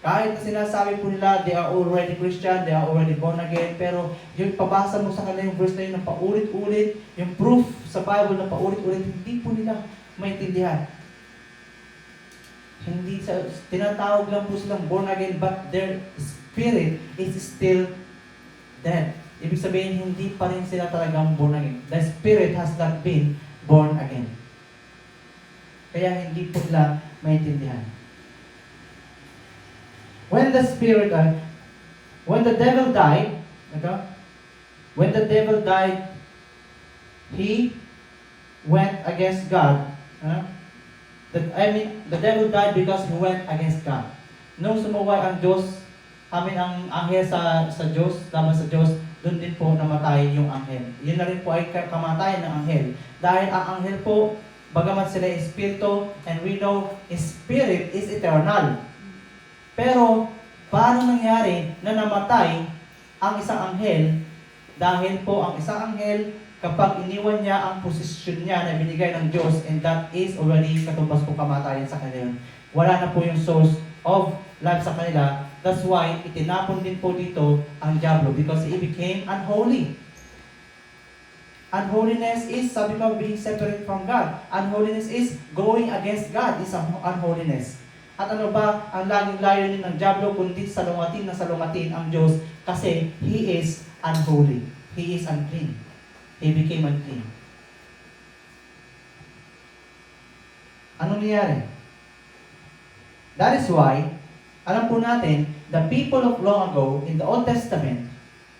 Kahit na sinasabi po nila, they are already Christian, they are already born again, pero yung pabasa mo sa kanila yung verse na yun na paulit-ulit, yung proof sa Bible na paulit-ulit, hindi po nila maintindihan. Hindi tinatawag lang po silang born again, but their spirit is still dead. Ibig sabihin, hindi pa rin sila talagang born again. The spirit has not been born again. Kaya hindi po nila maintindihan. When the devil died, he went against God. The devil died because he went against God. Nung sumuway ang Diyos, ang anghel sa Diyos, laban sa Diyos, doon din po namatay yung anghel. Yun na rin po ay kamatayan ng anghel. Dahil ang anghel po, bagamat sila espiritu, and we know, spirit is eternal. Pero, paano nangyari na namatay ang isang anghel? Dahil po ang isang anghel, kapag iniwan niya ang posisyon niya na binigay ng Diyos, and that is already katumbas po kamatayan sa kanila. Wala na po yung source of life sa kanila. That's why, itinapon din po dito ang diablo because he became unholy. Unholiness is, sabi ko, being separate from God. Unholiness is going against God, is unholiness. At ano ba ang laging layunin ng diablo kundi salungatin ang Diyos kasi He is unholy. He is unclean. He became unclean. Ano nangyari? That is why, alam po natin, the people of long ago in the Old Testament,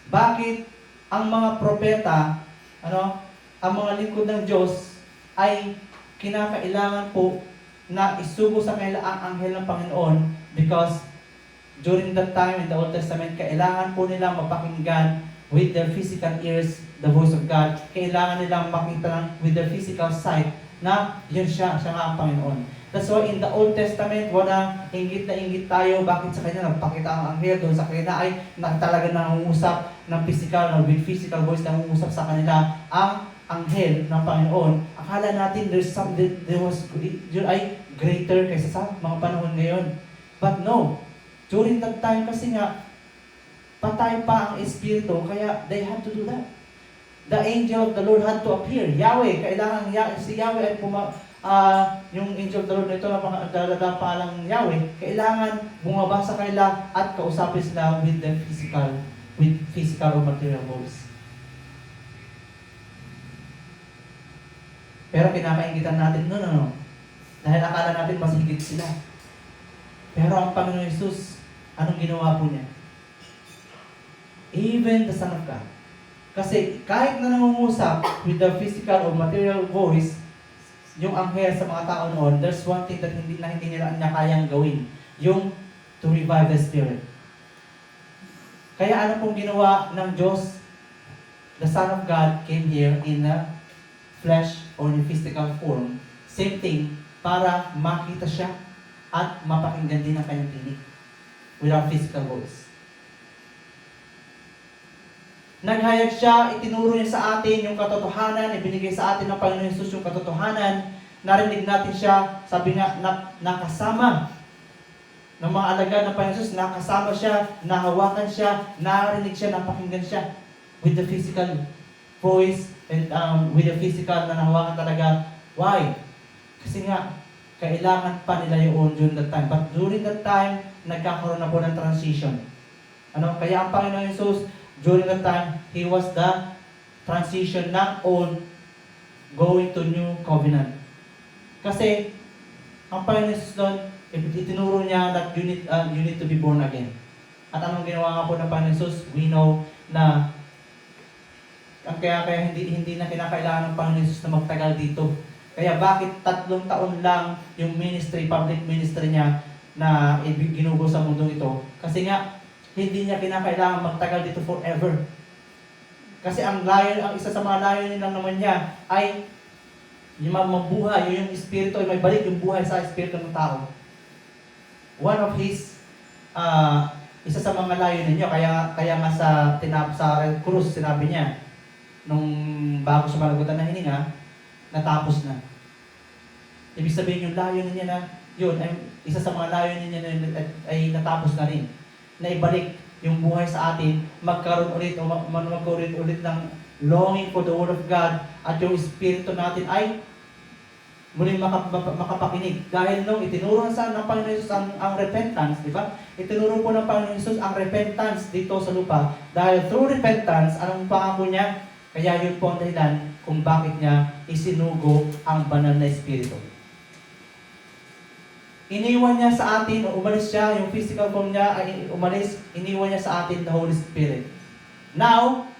bakit ang mga propeta, ang mga lingkod ng Diyos ay kinakailangan po na isugo sa kanila ang anghel ng Panginoon because during that time in the Old Testament, kailangan po nilang mapakinggan with their physical ears the voice of God. Kailangan nilang makita lang with their physical sight na yun siya nga ang Panginoon. That's why in the Old Testament, wala inggit na inggit tayo bakit sa kanya nagpakita ang anghel doon sa kanila ay talaga nangungusap ng physical, with physical voice nangungusap sa kanila ang anghel ng Panginoon. Akala natin yun ay greater kaysa sa mga panahon ngayon. But no, during that time kasi nga, patay pa ang espiritu, kaya they had to do that. The angel of the Lord had to appear. Yahweh, kailangan si Yahweh ay yung angel of the Lord na ito na pangalang Yahweh, kailangan bumaba sa kanila at kausapin sila with the physical or material voice. Pero kinakaingitan natin, no. Dahil akala natin mas higit sila. Pero ang Panginoon Jesus, anong ginawa po niya? Even the Son of God. Kasi kahit na nangungusap with the physical or material voice, yung anghel sa mga tao noon, there's one thing that hindi nila kayang gawin. Yung to revive the spirit. Kaya ano pong ginawa ng Diyos? The Son of God came here in a flesh or in physical form. Same thing, para makita siya at mapakinggan din ang kanyang tinig without physical voice. Naghayag siya, itinuro niya sa atin yung katotohanan, ibinigay sa atin ng Panginoon Jesus yung katotohanan. Narinig natin siya, sabi nga, nakasama ng mga alagad ng Panginoon Jesus, nakasama siya, nahawakan siya, narinig siya, napakinggan siya with the physical voice and with the physical na nahawakan talaga. Why? Kasi nga, kailangan pa nila yun during that time. But during that time, nagkakaroon na po ng transition. Kaya ang Panginoon Jesus, during that time, He was the transition ng old going to new covenant. Kasi, ang Panginoon Jesus doon, itinuro niya that you need to be born again. At anong ginawa nga po ng Panginoon Jesus? We know na kaya hindi na kinakailangan ng Panginoon Jesus na magtagal dito. Kaya bakit 3 taon lang yung ministry, public ministry niya na ginugo sa mundong ito? Kasi nga, hindi niya kinakailangan magtagal dito forever. Kasi ang isa sa mga layunin lang naman niya ay yung mabuhay, yung espiritu, may balik yung buhay sa espiritu ng tao. One of his, isa sa mga layunin niya, kaya nga sa Red Cruz, sinabi niya, nung bago siya malagutan na hininga, natapos na. Ibig sabihin yung layunin niya na, yun, ay isa sa mga layunin niya na, ay natapos na rin. Na ibalik yung buhay sa atin, magkaroon ulit ng longing for the Word of God, at yung espiritu natin ay muling makapakinig. Dahil nung itinuro ng Panginoon Jesus ang repentance, di ba? Itinuro po ng Panginoon Jesus ang repentance dito sa lupa. Dahil through repentance, anong pangako niya? Kaya yun po ang dahilan kung bakit niya isinugo ang banal na espiritu. Iniwan niya sa atin, o umalis siya, yung physical form niya ay umalis, iniwan niya sa atin the Holy Spirit. Now,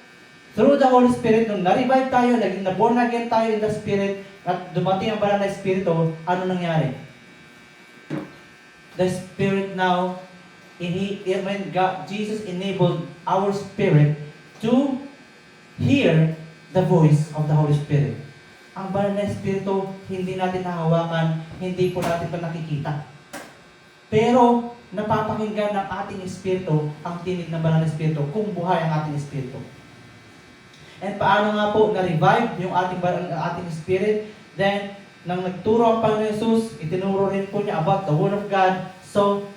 through the Holy Spirit, nung na-revive tayo, naging na-born again tayo in the Spirit, at dumating ang banal na Espiritu, ano nangyari? The Spirit now, when Jesus enabled our spirit to hear the voice of the Holy Spirit. Ang banal na Espiritu, hindi natin nahawakan, hindi po natin ito nakikita. Pero, napapakinggan ng ating Espiritu ang tinig ng banal na Espiritu kung buhay ang ating Espiritu. And paano nga po na-revive yung ating Spirit? Then, nang nagturo ang Panginoon Jesus, itinuro rin po niya about the Word of God. So,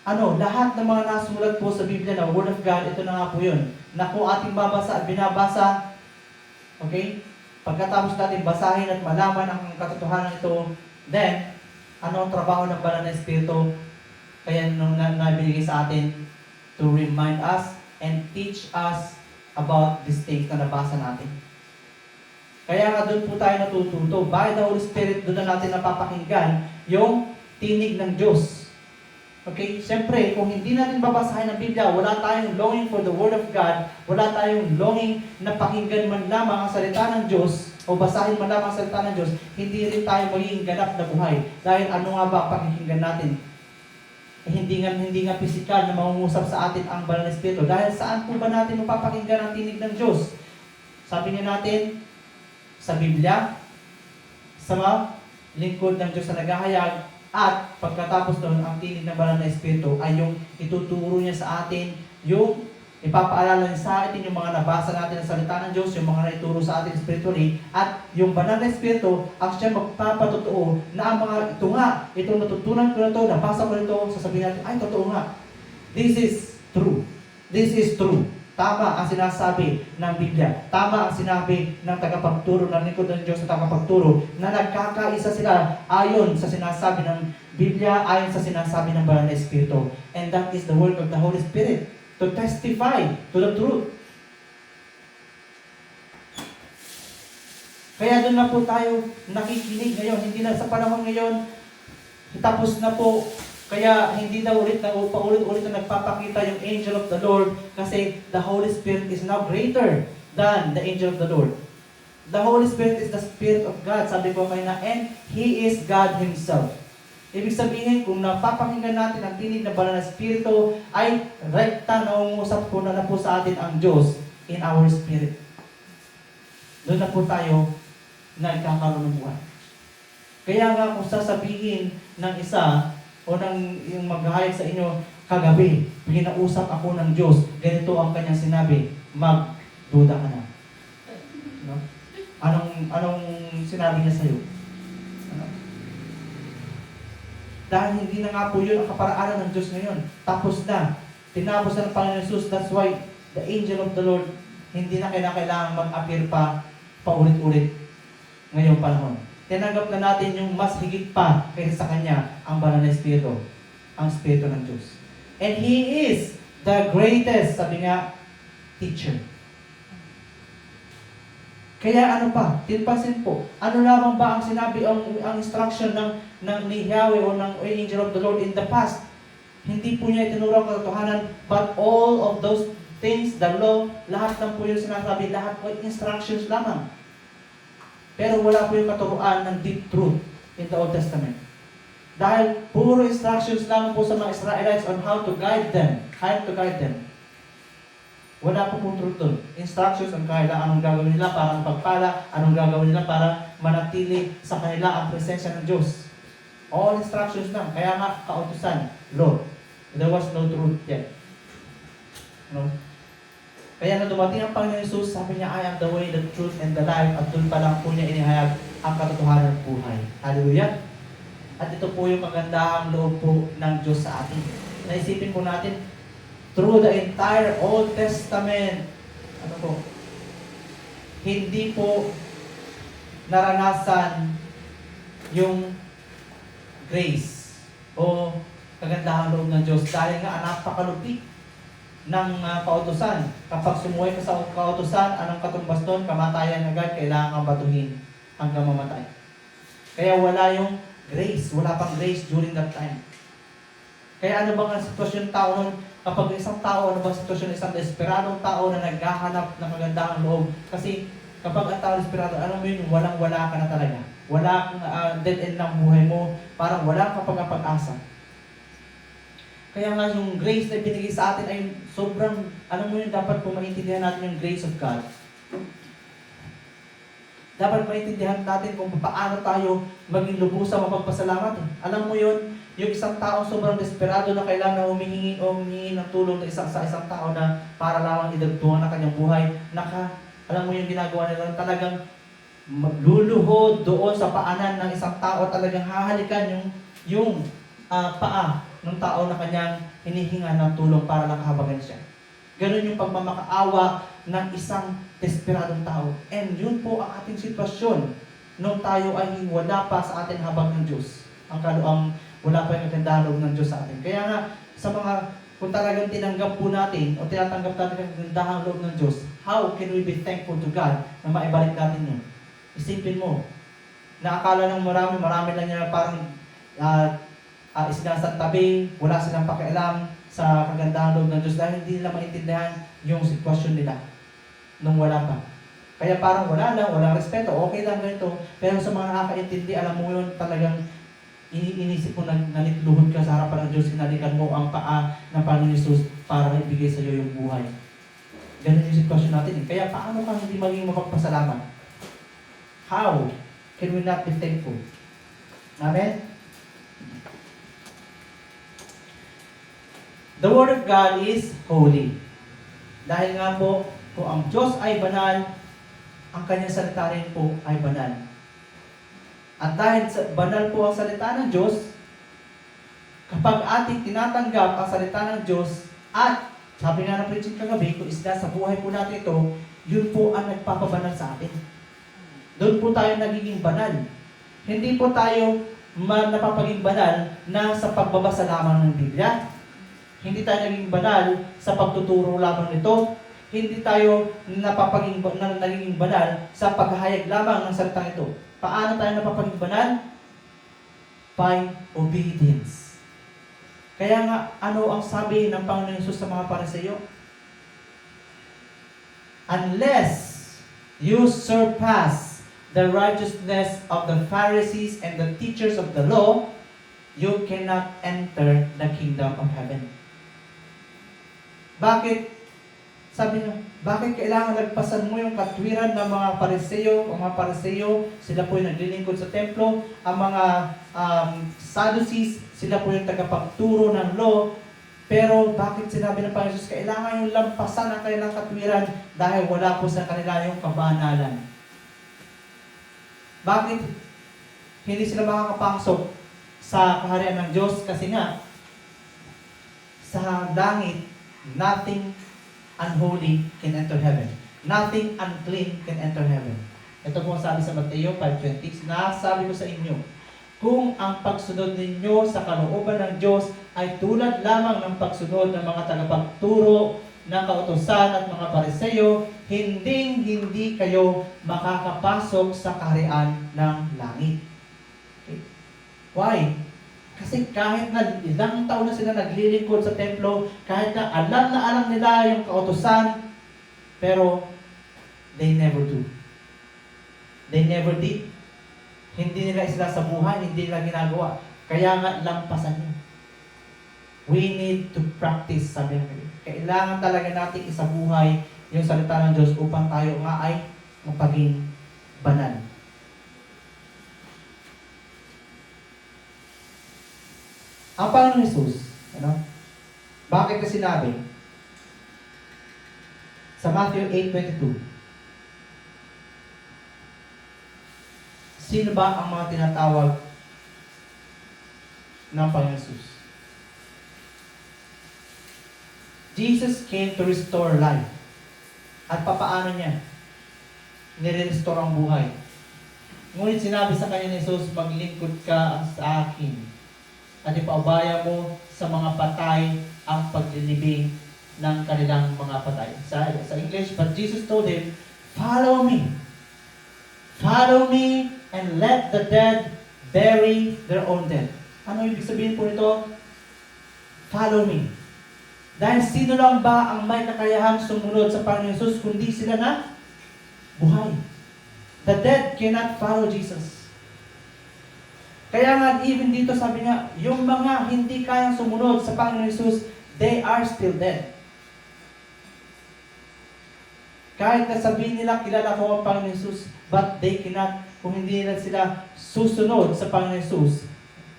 lahat ng mga nasulat po sa Biblia na Word of God, ito na nga po yun. Na kung ating binabasa, okay? Pagkatapos natin basahin at malaman ang katotohanan ito, then, ano ang trabaho ng banal na Espiritu? Kaya nung nabigay sa atin to remind us and teach us about these things na nabasa natin. Kaya nga doon po tayo natututo. By the Holy Spirit, doon na natin napapakinggan yung tinig ng Diyos. Okay? Siyempre, kung hindi natin babasahin ang Biblia, wala tayong longing for the Word of God, wala tayong longing na pakinggan man lamang ang salita ng Diyos, o basahin man lamang ang salita ng Diyos, hindi rin tayo magiging ganap na buhay. Dahil ano nga ba ang pakinggan natin? Hindi nga pisikal na mangungusap sa atin ang banal na Espiritu. Dahil saan po ba natin mapapakinggan ang tinig ng Diyos? Sabi nga natin, sa Biblia, sa mga lingkod ng Diyos na naghahayag, at pagkatapos doon, ang tinig ng banal na Espiritu ay yung ituturo niya sa atin, yung ipapaalala niya sa atin yung mga nabasa natin ng salita ng Diyos, yung mga naituro sa atin spiritually, at yung banal na Espiritu ang siya magpapatotoo na ang mga ito nga, itong natutunan ko na ito, nabasa ko na ito, sasabihin natin, ay totoo nga. This is true. This is true. Tama ang sinasabi ng Biblia. Tama ang sinabi ng tagapagturo, ng lingkod ng Diyos sa tagapagturo, na nagkakaisa sila ayon sa sinasabi ng Biblia, ayon sa sinasabi ng banal na Espiritu. And that is the work of the Holy Spirit, to testify to the truth. Kaya doon na po tayo nakikinig ngayon. Hindi na sa panahon ngayon, tapos na po. Kaya hindi na paulit-ulit na nagpapakita yung angel of the Lord, kasi the Holy Spirit is now greater than the angel of the Lord. The Holy Spirit is the Spirit of God. Sabi ko kayo na, and He is God Himself. Ibig sabihin, kung napapakinggan natin ang tinig na banal na Espiritu, ay rekta na umusap po na po sa atin ang Diyos in our spirit. Doon na po tayo nagkakaroon ng buhay. Kaya nga kung sasabihin ng isa o ng yung maghahayag sa inyo kagabi, pinausap ako ng Diyos, ganito ang kanyang sinabi, magduda ka na. No? Anong sinabi niya sa iyo? Ano? Dahil hindi na nga po yun ang kaparaanan ng Diyos ngayon. Tapos na. Tinapos na ng Panginoon Jesus. That's why the angel of the Lord hindi na kailangan mag-appear pa paulit-ulit ngayong panahon. Tinanggap na natin yung mas higit pa kaysa sa Kanya ang banal na Espiritu. Ang Espiritu ng Diyos. And He is the greatest, sabi nga, teacher. Kaya ano pa, tinpasin po, ano lamang ba ang sinabi, ang instruction ng ni Yahweh o ng angel of the Lord in the past? Hindi po niya itinuro ang katotohanan, but all of those things, the law, lahat lang po yung sinasabi, lahat po instructions lamang. Pero wala po yung katuruan ng deep truth in the Old Testament. Dahil puro instructions lamang po sa mga Israelites on how to guide them, Wala po pong truth doon. Instructions ang kailangan, anong gagawin nila para magpagpala, anong gagawin nila para manatili sa kanila ang presensya ng Diyos. All instructions lang. Kaya nga, kautusan, law. There was no truth yet. No? Kaya na dumating ang Panginoon Jesus, sabi niya, I am the way, the truth, and the life. At doon pa lang po niya inihayag ang katotohanan ng buhay. Hallelujah! At ito po yung magandang loob po ng Diyos sa atin. Naisipin po natin, through the entire Old Testament, hindi po naranasan yung grace o kagandahang loob ng Diyos dahil nga napakalupit ng kautusan. Kapag sumuhay ka sa kautusan, anong katumbas doon? Kamatayan agad, kailangan kang batuhin hanggang mamatay. Kaya wala yung grace, wala pang grace during that time. Kaya ano bang ang sitwasyon ng tao nun? Kapag isang tao, ano bang sitwasyon ng isang desperadong tao na naghahanap ng kagandahang loob? Kasi kapag ang tao desperado, alam mo yun, walang-wala ka na talaga. Wala kang dead end ng buhay mo, parang wala kang pag-asa. Kaya nga yung grace na binigay sa atin ay sobrang, alam mo yun, dapat po maintindihan natin yung grace of God. Dapat maintindihan natin kung paano tayo maging lubusang mapagpasalamat. Alam mo yun, yung isang tao sobrang desperado na kailangan humihingi ng tulong sa isang tao na para lamang idagtungan na kanyang buhay. Alam mo yung ginagawa nila, talagang magluluhod doon sa paanan ng isang tao, talagang hahalikan yung paa ng tao na kanyang hinihingan ng tulong para lang kahabagan siya. Ganun yung pagmamakaawa ng isang desperadong tao. And yun po ang ating sitwasyon nung tayo ay wala pa sa atin habang ng Diyos. Wala pa yung kagandahan loob ng Diyos sa atin. Kaya nga, kung talagang tinanggap po natin o tinatanggap natin ang kagandahan loob ng Diyos, how can we be thankful to God na maibalik natin yun? Isipin mo, naakala ng marami lang yan parang isinasantabi, wala silang pakialam sa kagandahan loob ng Diyos dahil hindi nila maintindihan yung sitwasyon nila nung wala pa. Kaya parang walang respeto, okay lang ganito. Pero sa mga nakakaintindi, alam mo yun, talagang inisip mo na nalitluhod ka sa harapan ng Diyos, hinalikan mo ang paa ng Panginoon Jesus para ibigay sa iyo yung buhay. Ganun yung sitwasyon natin. Kaya paano ka hindi maging mapagpasalamat? How can we not be thankful? Amen? The Word of God is holy. Dahil nga po, kung ang Diyos ay banal, ang kanyang salita rin po ay banal. At dahil banal po ang salita ng Diyos, kapag ating tinatanggap ang salita ng Diyos, at sabi nga ng preaching kagabi, kung isda sa buhay po natin ito, yun po ang nagpapabanal sa atin. Doon po tayo nagiging banal. Hindi po tayo napapaging banal na sa pagbabasa lamang ng Biblia. Hindi tayo naging banal sa pagtuturo lamang nito. Hindi tayo nagiging banal sa paghahayag lamang ng salitang ito. Paano tayo napapaging banal? By obedience. Kaya nga, ano ang sabi ng Panginoon Jesus sa mga Pariseo? Unless you surpass the righteousness of the Pharisees and the teachers of the law, you cannot enter the kingdom of heaven. Bakit? Sabi niya, bakit kailangan lagpasan mo yung katwiran ng mga Pariseo? Ang mga Pariseo, sila po yung naglilingkod sa templo. Ang mga Sadducees, sila po yung tagapagturo ng law. Pero bakit sinabi ng Panginoon Jesus, kailangan yung lampasan ang kanilang katwiran dahil wala po sa kanila yung kabanalan. Bakit hindi sila makakapasok sa kaharian ng Diyos? Kasi nga, sa langit, nothing unholy can enter heaven. Nothing unclean can enter heaven. Ito po ang sabi sa Mateo 5:20. Nasabi ko sa inyo, kung ang pagsunod ninyo sa kalooban ng Diyos ay tulad lamang ng pagsunod ng mga tagapagturo ng kautusan at mga Pariseo, hindi kayo makakapasok sa kaharian ng langit. Okay. Why? Kasi kahit na ilang taon na sila naglilingkod sa templo, kahit na alam nila yung kautusan, pero they never do. They never did. Hindi nila sila sa buhay, hindi nila ginagawa. Kaya nga lampasan niyo. We need to practice, sabi ng Panginoon. Kailangan talaga natin isabuhay yung salita ng Diyos upang tayo nga ay magpaging banal. Ang Panginoon Jesus, bakit na sinabi? Sa Matthew 8:22, sino ba ang mga tinatawag ng Panginoon Jesus? Jesus came to restore life. At papaano niya? Nire-restore ang buhay. Ngunit sinabi sa kanya ni Jesus, maglingkod ka sa akin at ipaubaya mo sa mga patay ang paglilibing ng kanilang mga patay. Sa English, but Jesus told him, follow me. Follow me and let the dead bury their own dead. Ano ibig sabihin po nito? Follow me. Dahil sino lang ba ang may kakayahang sumunod sa Panginoon Jesus kundi sila na buhay? The dead cannot follow Jesus. Kaya nga, even dito sabi nga, yung mga hindi kayang sumunod sa Panginoon Jesus, they are still dead. Kahit na sabihin nila, kilala ko ang Panginoon Jesus, but they cannot, kung hindi nila sila susunod sa Panginoon Jesus,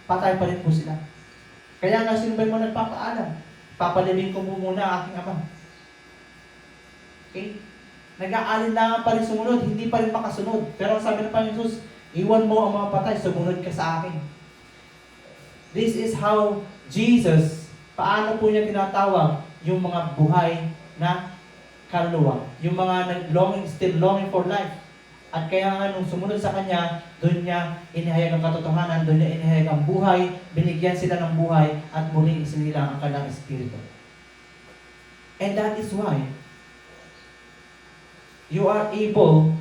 patay pa rin po sila. Kaya nga, sino ba mo nagpapaalam? Papalibing ko muna aking ama. Okay? Nag-aalinlangan pa rin sumunod, hindi pa rin makasunod. Pero sabi ng Panginoon Jesus, iwan mo ang mga patay, sumunod ka sa akin. This is how Jesus, paano po niya tinatawag yung mga buhay na kaluluwa. Yung mga still longing for life. At kaya nga nung sumunod sa Kanya, doon niya inihayag ang katotohanan, doon niya inihayag ang buhay, binigyan sila ng buhay, at muling isinilang ang kanilang espiritu. And that is why you are able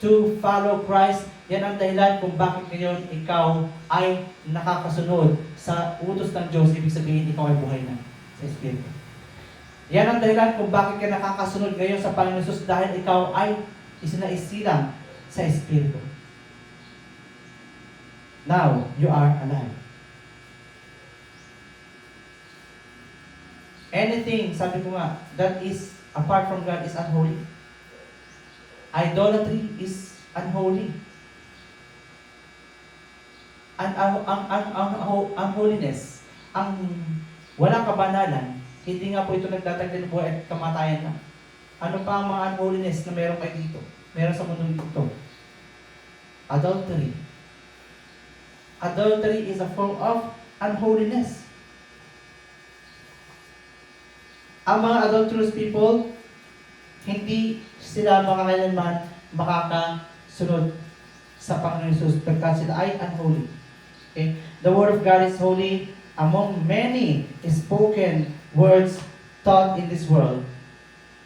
to follow Christ. Yan ang dahilan kung bakit ngayon ikaw ay nakakasunod sa utos ng Diyos. Ibig sabihin, ikaw ay buhay na sa espiritu. Yan ang dahilan kung bakit ka nakakasunod ngayon sa Panginoon Jesus, dahil ikaw ay isinaisilang sa espiritu. Now, you are alive. Anything, sabi ko nga, that is apart from God is unholy. Idolatry is unholy. Ang unholiness, ang walang kabanalan, hindi nga po ito nagtatagda ng buhay at kamatayan na. Ano pa ang mga unholiness na meron kayo dito? Meron sa mundo dito. Adultery. Adultery is a form of unholiness. Ang mga adulterous people, hindi sila makakailanman makakasunod sa Panginoon Jesus pagkat sila ay unholy. Okay? The Word of God is holy. Among many spoken words taught in this world,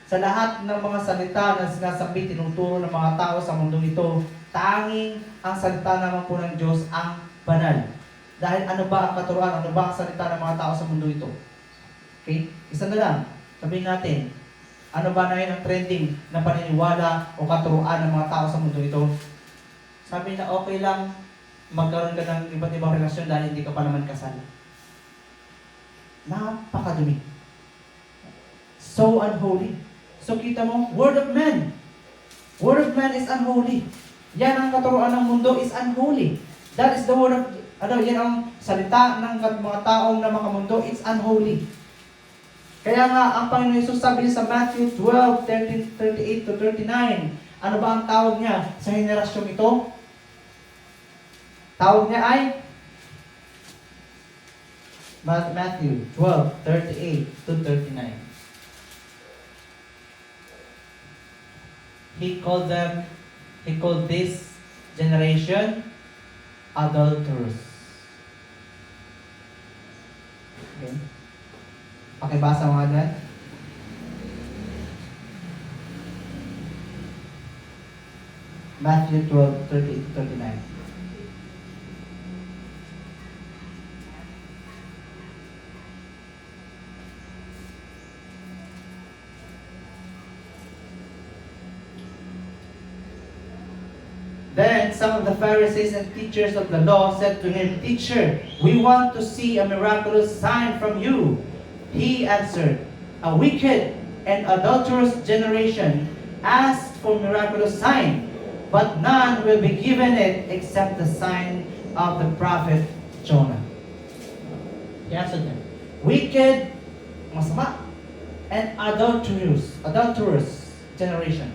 sa lahat ng mga salita na sinasabi, tinuturo ng mga tao sa mundong ito, tanging ang salita naman po ng Diyos ang banal. Dahil ano ba ang katuruan, ano ba ang salita ng mga tao sa mundo ito? Okay? Isa na lang, sabihin natin, Ano ba na yun ang trending na paniniwala o katuruan ng mga tao sa mundo ito? Sabi na okay lang magkaroon ka ng iba't ibang relasyon dahil hindi ka pa naman kasal. Napakadumi. So unholy. So kita mo, word of man. Word of man is unholy. Yan ang katuruan ng mundo is unholy. That is the word of, yan ang salita ng mga taong na makamundo, it's unholy. Kaya nga, ang Panginoon Jesus sabi sa Matthew 12, 38 to 39, ano ba ang tawag niya sa henerasyong ito? Tawag niya ay Matthew 12, 38 to 39. He called this generation adulterous. Okay. Pakibasa mga dyan. Matthew 12, 38 to 39. Then some of the Pharisees and teachers of the law said to him, Teacher, we want to see a miraculous sign from you. He answered, A wicked and adulterous generation asks for miraculous sign, but none will be given it except the sign of the prophet Jonah. He answered them, Wicked, masama, and adulterous generation.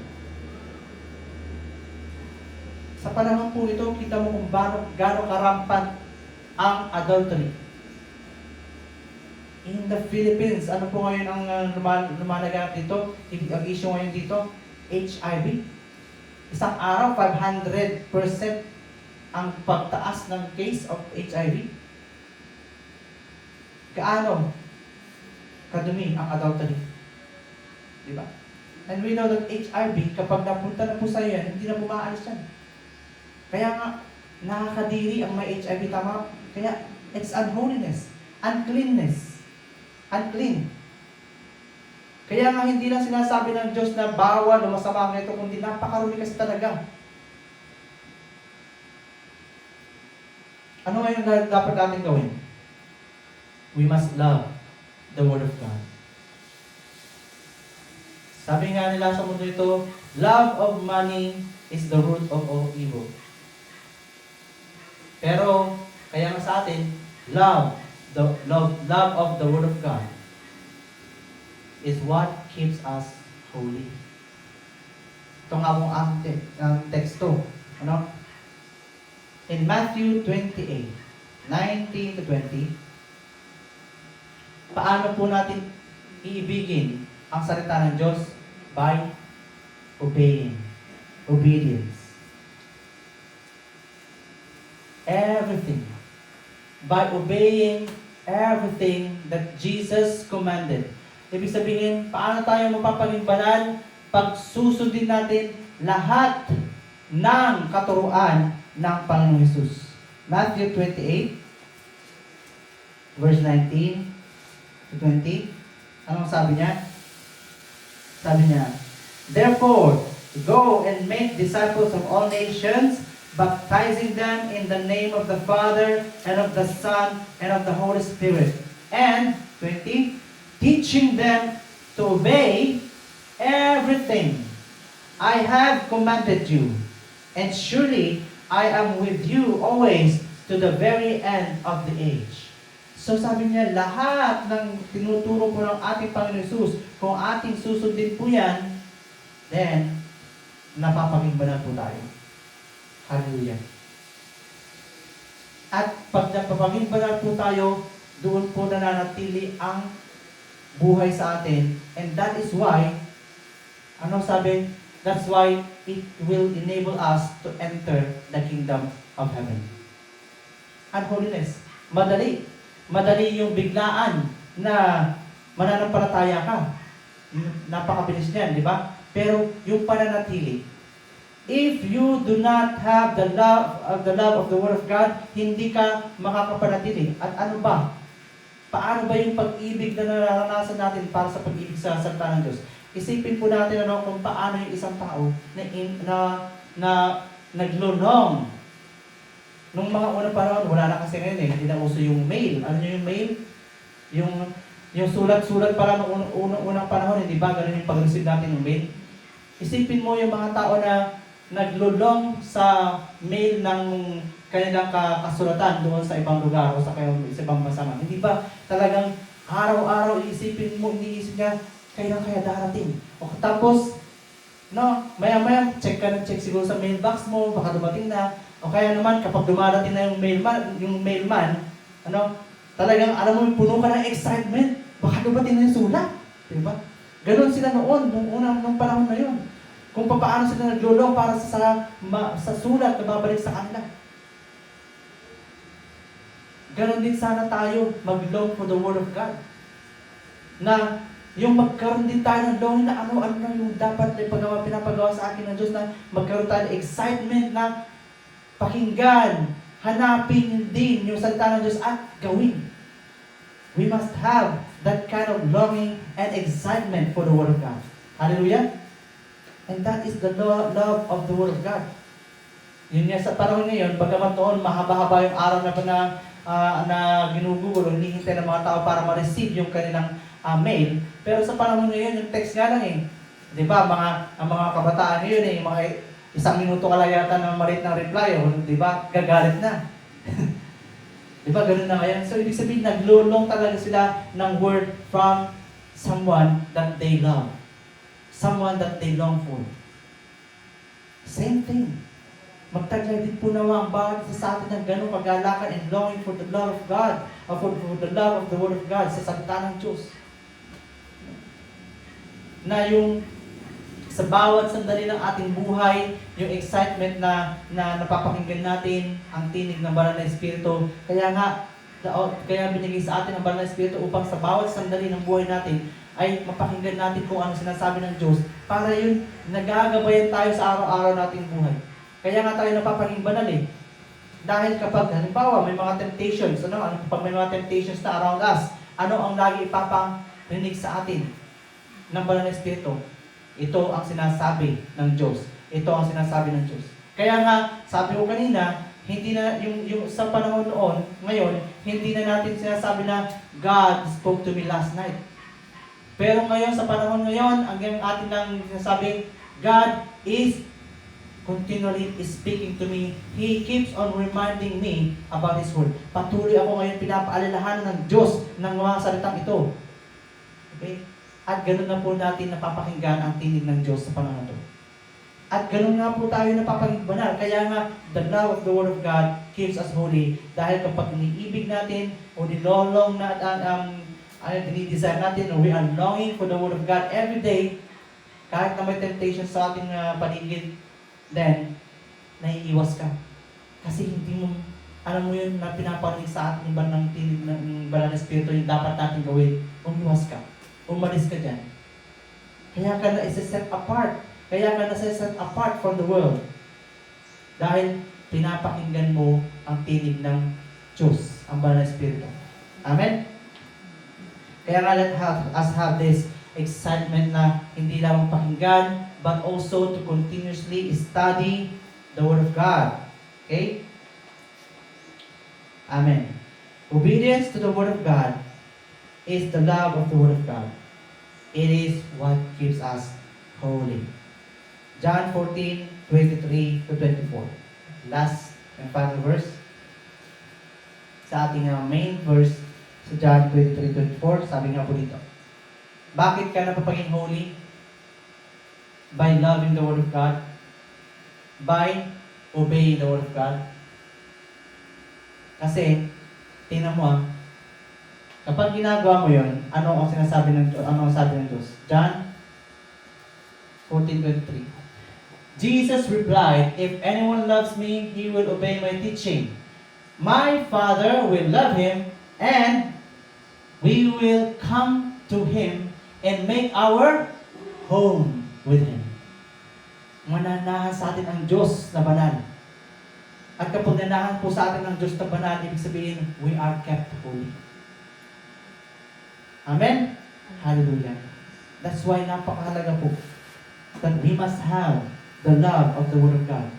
Sa panahon po ito, kita mo kung gaano karampan ang adultery. In the Philippines, ano po ngayon ang lumalaganap dito? Ang issue ngayon dito, HIV. Isang araw, 500% ang pagtaas ng case of HIV. Gaano kadumi ang adultery? Diba? And we know that HIV, kapag napunta na po sa iyo yan, hindi na bumaalis yan. Kaya nga, nakakadiri ang may HIV, tama? Kaya, it's unholiness, uncleanness, unclean. Kaya nga, hindi lang sinasabi ng Diyos na bawal o masama ang ito, kundi napakarumi kasi talaga. Ano ngayon dapat natin gawin? We must love the Word of God. Sabi nga nila sa mundo ito, love of money is the root of all evil. Pero, kaya nga sa atin, love of the Word of God is what keeps us holy. Ito nga pong ang teksto. Ano? In Matthew 28, 19 to 20, paano po natin iibigin ang salita ng Diyos? By obedience. Everything. By obeying everything that Jesus commanded. Ibig sabihin, paano tayo mapapaging banal? Pag susundin natin lahat ng katuruan ng Panginoong Jesus. Matthew 28, verse 19 to 20. Anong sabi niya? Sabi niya, Therefore, go and make disciples of all nations, baptizing them in the name of the Father, and of the Son, and of the Holy Spirit. And, 20, teaching them to obey everything I have commanded you. And surely, I am with you always to the very end of the age. So sabi niya, lahat ng tinuturo po ng ating Panginoon Jesus, kung ating susundin po yan, then, napapaging banal po tayo. Hallelujah. At pag napapaging banal po tayo, doon po nananatili ang buhay sa atin. And that is why, ano sabi? That's why it will enable us to enter the kingdom of heaven. And holiness. Madali. Madali yung biglaan na mananampalataya ka. Napakabilis niyan, di ba? Pero yung pananatili, if you do not have the love of the Word of God, hindi ka makakapanatili. At ano ba? Paano ba yung pag-ibig na nararanasan natin para sa pag-ibig sa salita ng Diyos? Isipin po natin kung paano yung isang tao na naglulong. Nung mga unang panahon, wala na kasi ngayon hindi na uso yung mail. Ano yung mail? Yung sulat-sulat para nung unang panahon, hindi ba? Ganun yung pag-receive natin ng mail. Isipin mo yung mga tao na naglulong sa mail ng kanilang kasulatan doon sa ibang lugar o sa ibang bansa. Hindi ba talagang araw-araw iisipin mo, iniisip niya, kailan kaya darating? O tapos, maya-maya, check siguro sa mailbox mo, baka dumating na. O kaya naman, kapag dumarating na yung mailman, talagang, alam mo, puno ka ng excitement, baka dumating na yung sulat. Diba? Ganon sila noon, nung panahon na yun. Kung paano sila naglulong para sa sulat na babalik sa kanila. Ganon din sana tayo mag-long for the Word of God. Na yung magkaroon din tayo ng longing na ano na yung dapat pinapagawa sa akin ng Diyos, na magkaroon tayo ng excitement na pakinggan, hanapin din yung salita ng Diyos at gawin. We must have that kind of longing and excitement for the Word of God. Hallelujah! And that is the love of the Word of God. Yun nga sa panahon ngayon, bagamat noon mahaba-haba yung araw na ginugugol, hinihintay ng mga tao para ma-receive yung kanilang mail. Pero sa panahon ngayon, yung text nga lang eh. Di ba, ang mga kabataan ngayon eh, mga 1 minuto ka lang yata ng marit ng reply, di ba, gagalit na. Di ba, ganun na ngayon. So, ibig sabihin, naglulong talaga sila ng word from someone that they love. Someone that they long for. Same thing. Magtaglay din po nawa ang bawat isa sa atin ng ganong kagalakan and longing for the love of God, or for the love of the Word of God sa salita ng Diyos. Na yung sa bawat sandali ng ating buhay, yung excitement na napapakinggan natin ang tinig ng banal na Espiritu. Kaya binigay sa atin ang banal na Espiritu upang sa bawat sandali ng buhay natin ay mapakinggan natin kung ano sinasabi ng Diyos, para yun nagagabayan tayo sa araw-araw nating buhay. Kaya nga tayo napapaging banal eh. Dahil kapag, halimbawa, may mga temptations, kapag may mga temptations na around us, ano ang lagi ipaparinig sa atin ng banal na Espiritu? Ito ang sinasabi ng Diyos. Ito ang sinasabi ng Diyos. Kaya nga, sabi ko kanina, hindi na, yung sa panahon noon, ngayon, hindi na natin sinasabi na, God spoke to me last night. Pero ngayon, sa panahon ngayon, ang atin lang sinasabi, God is continually speaking to me. He keeps on reminding me about His Word. Patuloy ako ngayon pinapaalalahanan ng Diyos ng mga salitang ito. Okay? At ganun na po natin napapakinggan ang tinig ng Diyos sa panahon ito. At ganun nga po tayo napapaging banal. Kaya nga, the love of the Word of God keeps us holy. Dahil kapag iniibig natin o nilolong na dinidesire natin, we are longing for the Word of God every day, kahit na may temptation sa ating paligid, then, naiiwas ka. Kasi hindi mo, alam mo yun, na pinaparinig sa atin ng banal na Espiritu yung dapat natin gawin. Umiwas ka. Umalis ka dyan. Kaya ka na-set apart. Kaya ka na-set apart from the world. Dahil pinapakinggan mo ang tinig ng Diyos, ang banal na Espiritu. Amen? Kaya nga let us have this excitement na hindi lamang pakinggan, but also to continuously study the Word of God. Okay? Amen. Obedience to the Word of God is the love of the Word of God. It is what keeps us holy. John 14:23 to 24. Last and final verse. Sa ating main verse, sa John 23:24, sabi nga po dito, bakit ka napapaging holy? By loving the Word of God. By obeying the Word of God. Kasi, tingnan mo kapag ginagawa mo yun, ano ang sabi ng Diyos? John 14:23. Jesus replied, if anyone loves me, he will obey my teaching. My Father will love him, and we will come to him and make our home with Him. Mananahan sa atin ang Diyos na banal. At kapag nanahan po sa atin ang Diyos na banal, ibig sabihin, we are kept holy. Amen? Hallelujah. That's why napakahalaga po that we must have the love of the Word of God.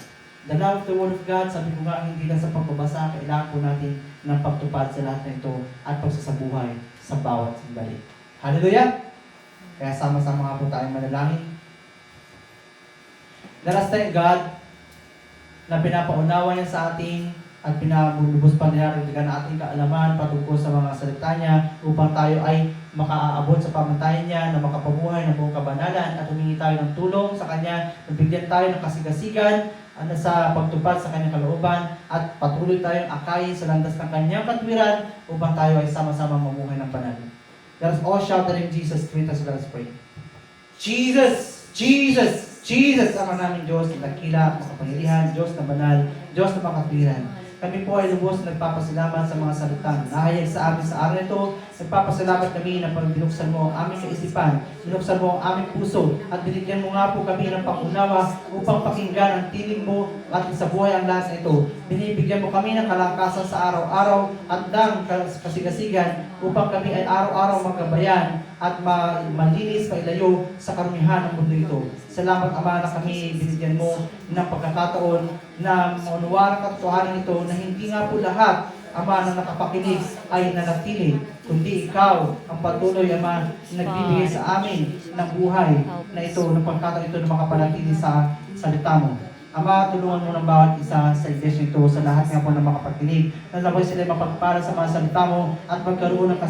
The love of the Word of God, sabi ko nga, hindi lang sa pagbabasa, kailangan po natin ng pagtupad sa lahat ng ito at pagsasabuhay sa bawat sandali. Hallelujah! Kaya sama-sama nga po tayong manalangin. Let us thank God na pinapaunawa niya sa atin at pinabulubos pa niya rin ng ating kaalaman patungkol sa mga salita niya upang tayo ay makaaabot sa pamantayan niya na makapabuhay ng buong kabanalan at humingi tayo ng tulong sa Kanya, nabigyan tayo ng kasigasigan sa pagtupad sa Kanyang kalooban at patuloy tayong akayin sa landas ng Kanyang katwiran upang tayo ay sama-sama mamuhay ng banal. Let us all shout the name Jesus. Let us pray. Jesus! Jesus! Jesus! Ama namin Diyos na dakila, makapangyarihan, Diyos na banal, Diyos na makatwiran. Kami po ay lubos na nagpapasalamat sa mga salitang nahayag sa amin sa araw ito. Nagpapasalamat kami na pag binuksan mo ang aming kaisipan, binuksan mo ang aming puso, at binigyan mo nga po kami ng pangunawa upang pakinggan ang tinig mo at sa buhay ang lahat na ito. Binibigyan mo kami ng kalakasan sa araw-araw at ng kasigasigan upang kami ay araw-araw magkabayan at malinis pailayo sa karumihan ng mundo ito. Salamat Ama na kami binigyan mo ng pagkakataon na maunawa ng katotohanan ito na hindi nga po lahat, Ama, na nakapakinig ay nanatili, kundi Ikaw ang patuloy, Ama, nagbibigay sa amin ng buhay na ito, ng pagkakataon ito na makapanatili sa salita mo. Ama, tulungan mo ng bawat isa sa iglesia ito, sa lahat nga po na makapakinig, na labay sila mapagpala sa mga salita mo at magkaroon ng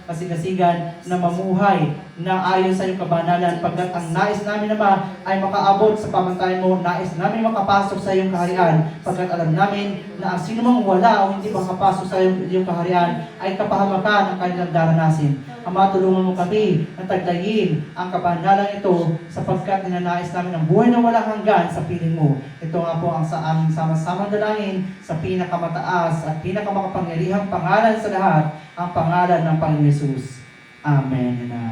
kasigasigan na mamuhay na ayon sa iyong kabanalan, pagkat ang nais namin naman ay makaabot sa pamantayan mo, nais namin makapasok sa iyong kaharian, pagkat alam namin na ang sino mang wala o hindi makapasok sa iyong kaharian ay kapahamakan ng kanilang daranasin. Ama, tulungan mo kami na taglayin ang kabanalan ito sapagkat ninanais namin ang buhay na walang hanggan sa piling mo. Ito nga po ang sa aming sama-samang dalangin sa pinakamataas at pinakamakapangyarihang pangalan sa lahat, ang pangalan ng Panginoon Jesus. Amen.